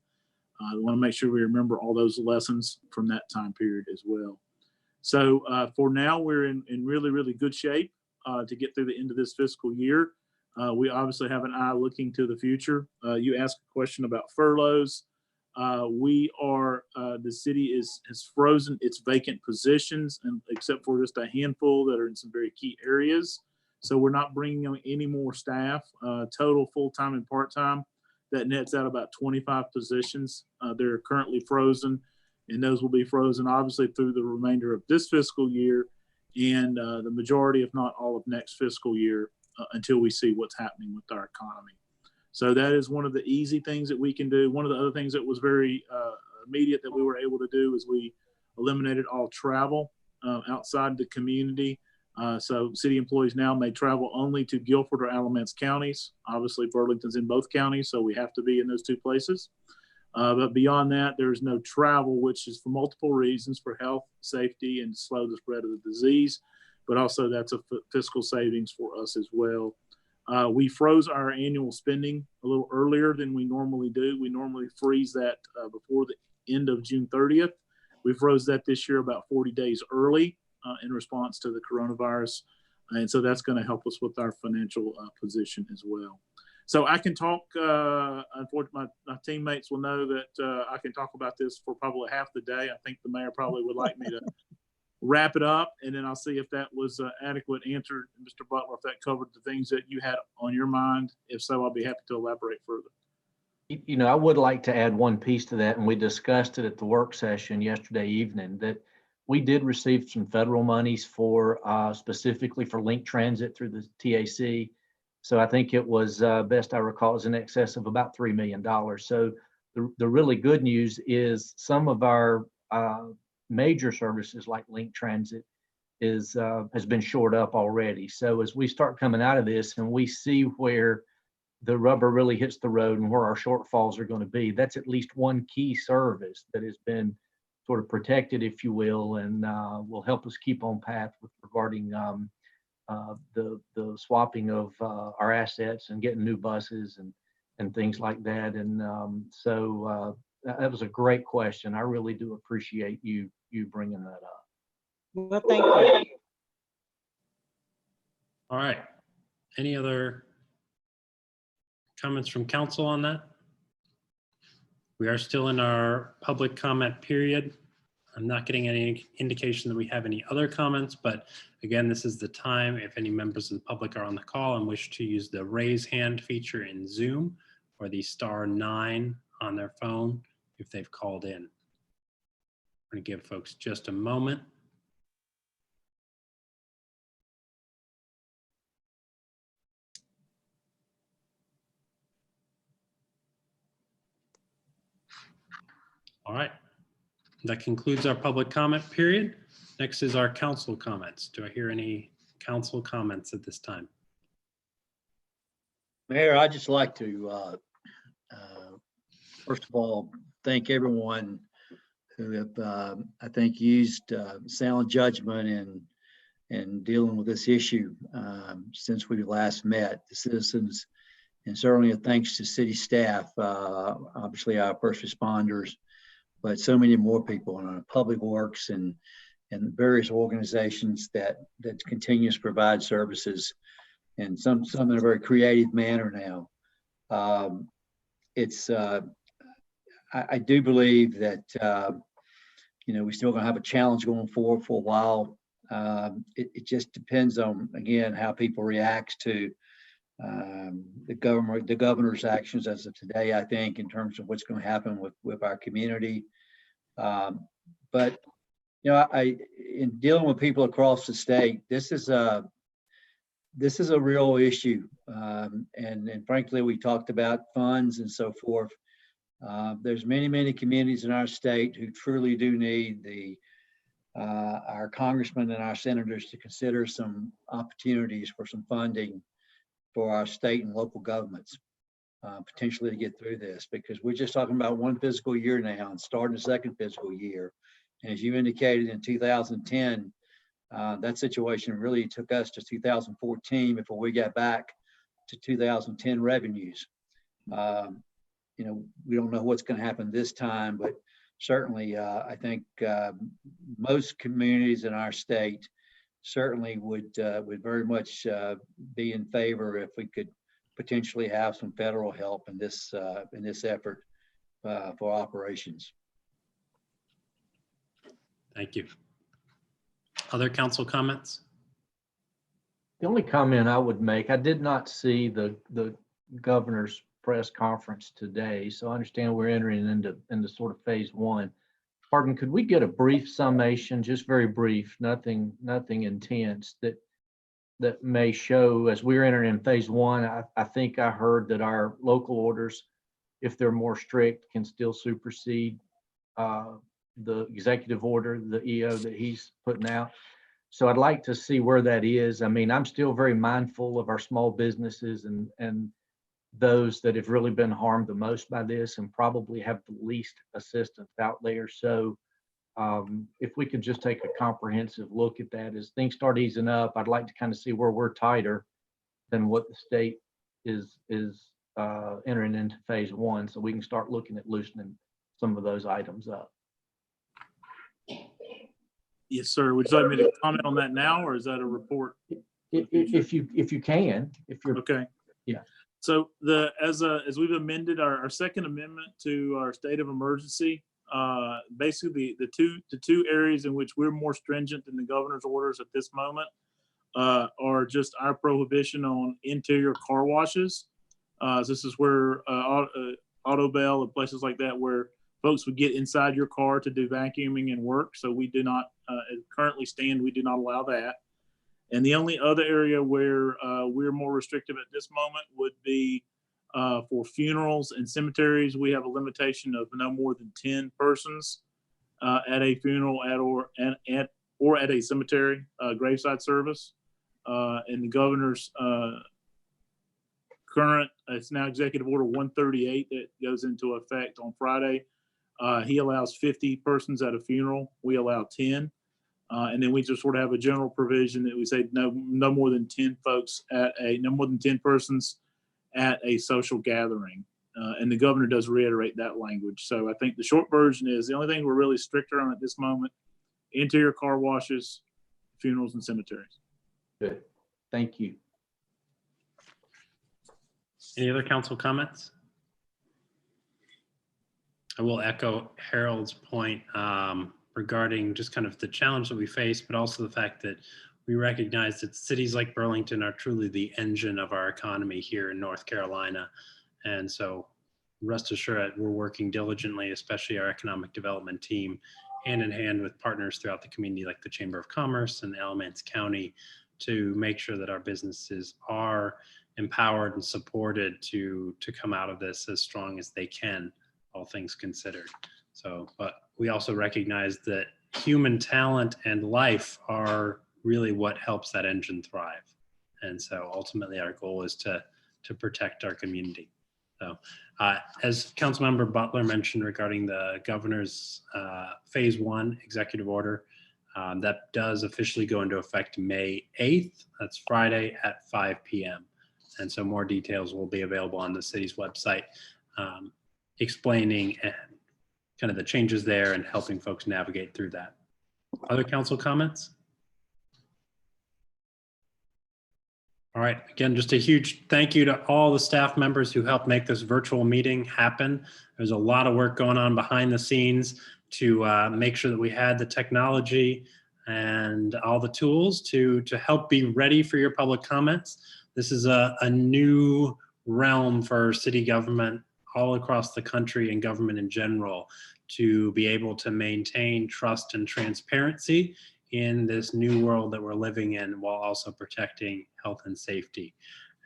We want to make sure we remember all those lessons from that time period as well. So for now, we're in really, really good shape to get through the end of this fiscal year. We obviously have an eye looking to the future. You asked a question about furloughs. The city has frozen its vacant positions, and except for just a handful that are in some very key areas. So we're not bringing on any more staff, total full-time and part-time. That nets out about 25 positions. They're currently frozen, and those will be frozen obviously through the remainder of this fiscal year and the majority, if not all, of next fiscal year until we see what's happening with our economy. So that is one of the easy things that we can do. One of the other things that was very immediate that we were able to do is we eliminated all travel outside the community. So city employees now may travel only to Guilford or Alamance counties. Obviously, Burlington's in both counties, so we have to be in those two places. But beyond that, there's no travel, which is for multiple reasons, for health, safety, and to slow the spread of the disease. But also that's a fiscal savings for us as well. We froze our annual spending a little earlier than we normally do. We normally freeze that before the end of June 30th. We froze that this year about 40 days early in response to the coronavirus. And so that's going to help us with our financial position as well. So I can talk, unfortunately, my teammates will know that I can talk about this for probably half the day. I think the mayor probably would like me to wrap it up, and then I'll see if that was an adequate answer, Mr. Butler, if that covered the things that you had on your mind. If so, I'll be happy to elaborate further. You know, I would like to add one piece to that, and we discussed it at the work session yesterday evening, that we did receive some federal monies for specifically for link transit through the TAC. So I think it was, best I recall, is in excess of about $3 million. So the really good news is some of our major services like link transit has been shored up already. So as we start coming out of this and we see where the rubber really hits the road and where our shortfalls are going to be, that's at least one key service that has been sort of protected, if you will, and will help us keep on path with regarding the swapping of our assets and getting new buses and things like that. And so that was a great question. I really do appreciate you bringing that up. Well, thank you. All right. Any other comments from council on that? We are still in our public comment period. I'm not getting any indication that we have any other comments, but again, this is the time if any members of the public are on the call and wish to use the raise hand feature in Zoom or the *9 on their phone if they've called in. I'm going to give folks just a moment. All right. That concludes our public comment period. Next is our council comments. Do I hear any council comments at this time? Mayor, I'd just like to, first of all, thank everyone who have, I think, used sound judgment in dealing with this issue since we last met, the citizens, and certainly a thanks to city staff, obviously our first responders, but so many more people in public works and various organizations that continues to provide services, and some in a very creative manner now. I do believe that we're still going to have a challenge going forward for a while. It just depends on, again, how people react to the governor's actions as of today, I think, in terms of what's going to happen with our community. But in dealing with people across the state, this is a real issue. And frankly, we talked about funds and so forth. There's many communities in our state who truly do need our congressmen and our senators to consider some opportunities for some funding for our state and local governments, potentially to get through this, because we're just talking about one fiscal year now and starting a second fiscal year. And as you indicated, in 2010, that situation really took us to 2014 before we got back to 2010 revenues. We don't know what's going to happen this time, but certainly I think most communities in our state certainly would very much be in favor if we could potentially have some federal help in this effort for operations. Thank you. Other council comments? The only comment I would make, I did not see the governor's press conference today, so I understand we're entering into sort of phase one. Pardon, could we get a brief summation, just very brief, nothing intense, that may show as we're entering in phase one? I think I heard that our local orders, if they're more strict, can still supersede the executive order, the EO that he's putting out. So I'd like to see where that is. I mean, I'm still very mindful of our small businesses and those that have really been harmed the most by this and probably have the least assistance out there. So if we could just take a comprehensive look at that as things start easing up, I'd like to kind of see where we're tighter than what the state is entering into phase one, so we can start looking at loosening some of those items up. Yes, sir. Would you like me to comment on that now, or is that a report? If you can, if you're okay. Yeah. So as we've amended our second amendment to our state of emergency, basically the two areas in which we're more stringent than the governor's orders at this moment are just our prohibition on interior car washes. This is where Auto Bell and places like that where folks would get inside your car to do vacuuming and work. So we do not currently stand, we do not allow that. And the only other area where we're more restrictive at this moment would be for funerals and cemeteries. We have a limitation of no more than 10 persons at a funeral or at a cemetery graveside service. And the governor's current, it's now Executive Order 138 that goes into effect on Friday. He allows 50 persons at a funeral. We allow 10. And then we just sort of have a general provision that we say no more than 10 folks no more than 10 persons at a social gathering. And the governor does reiterate that language. So I think the short version is the only thing we're really stricter on at this moment: interior car washes, funerals, and cemeteries. Good. Thank you. Any other council comments? I will echo Harold's point regarding just kind of the challenge that we face, but also the fact that we recognize that cities like Burlington are truly the engine of our economy here in North Carolina. And so rest assured, we're working diligently, especially our economic development team, hand in hand with partners throughout the community like the Chamber of Commerce and Alamance County, to make sure that our businesses are empowered and supported to come out of this as strong as they can, all things considered. So, but we also recognize that human talent and life are really what helps that engine thrive. And so ultimately our goal is to protect our community. So as Councilmember Butler mentioned regarding the governor's phase one executive order, that does officially go into effect May 8th. That's Friday at 5 p.m. And so more details will be available on the city's website, explaining kind of the changes there and helping folks navigate through that. Other council comments? All right, again, just a huge thank you to all the staff members who helped make this virtual meeting happen. There's a lot of work going on behind the scenes to make sure that we had the technology and all the tools to help be ready for your public comments. This is a new realm for city government all across the country and government in general to be able to maintain trust and transparency in this new world that we're living in while also protecting health and safety.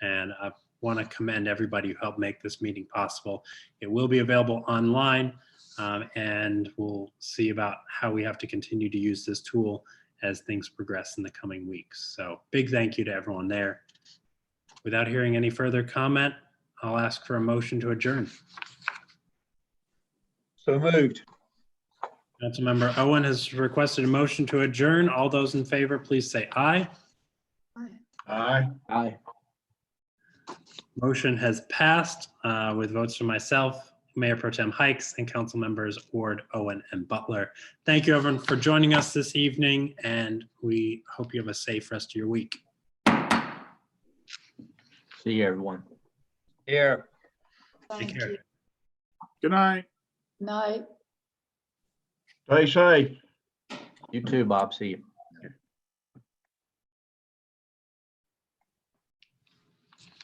And I want to commend everybody who helped make this meeting possible. It will be available online, and we'll see about how we have to continue to use this tool as things progress in the coming weeks. So big thank you to everyone there. Without hearing any further comment, I'll ask for a motion to adjourn. So moved. Councilmember Owen has requested a motion to adjourn. All those in favor, please say aye. Aye. Aye. Motion has passed with votes from myself, Mayor Pro Tem Hikes, and council members Ward, Owen, and Butler. Thank you everyone for joining us this evening, and we hope you have a safe rest of your week. See you, everyone. Here. Take Thank care. you. Good night. Night. Stay safe. You too, Bob. See you.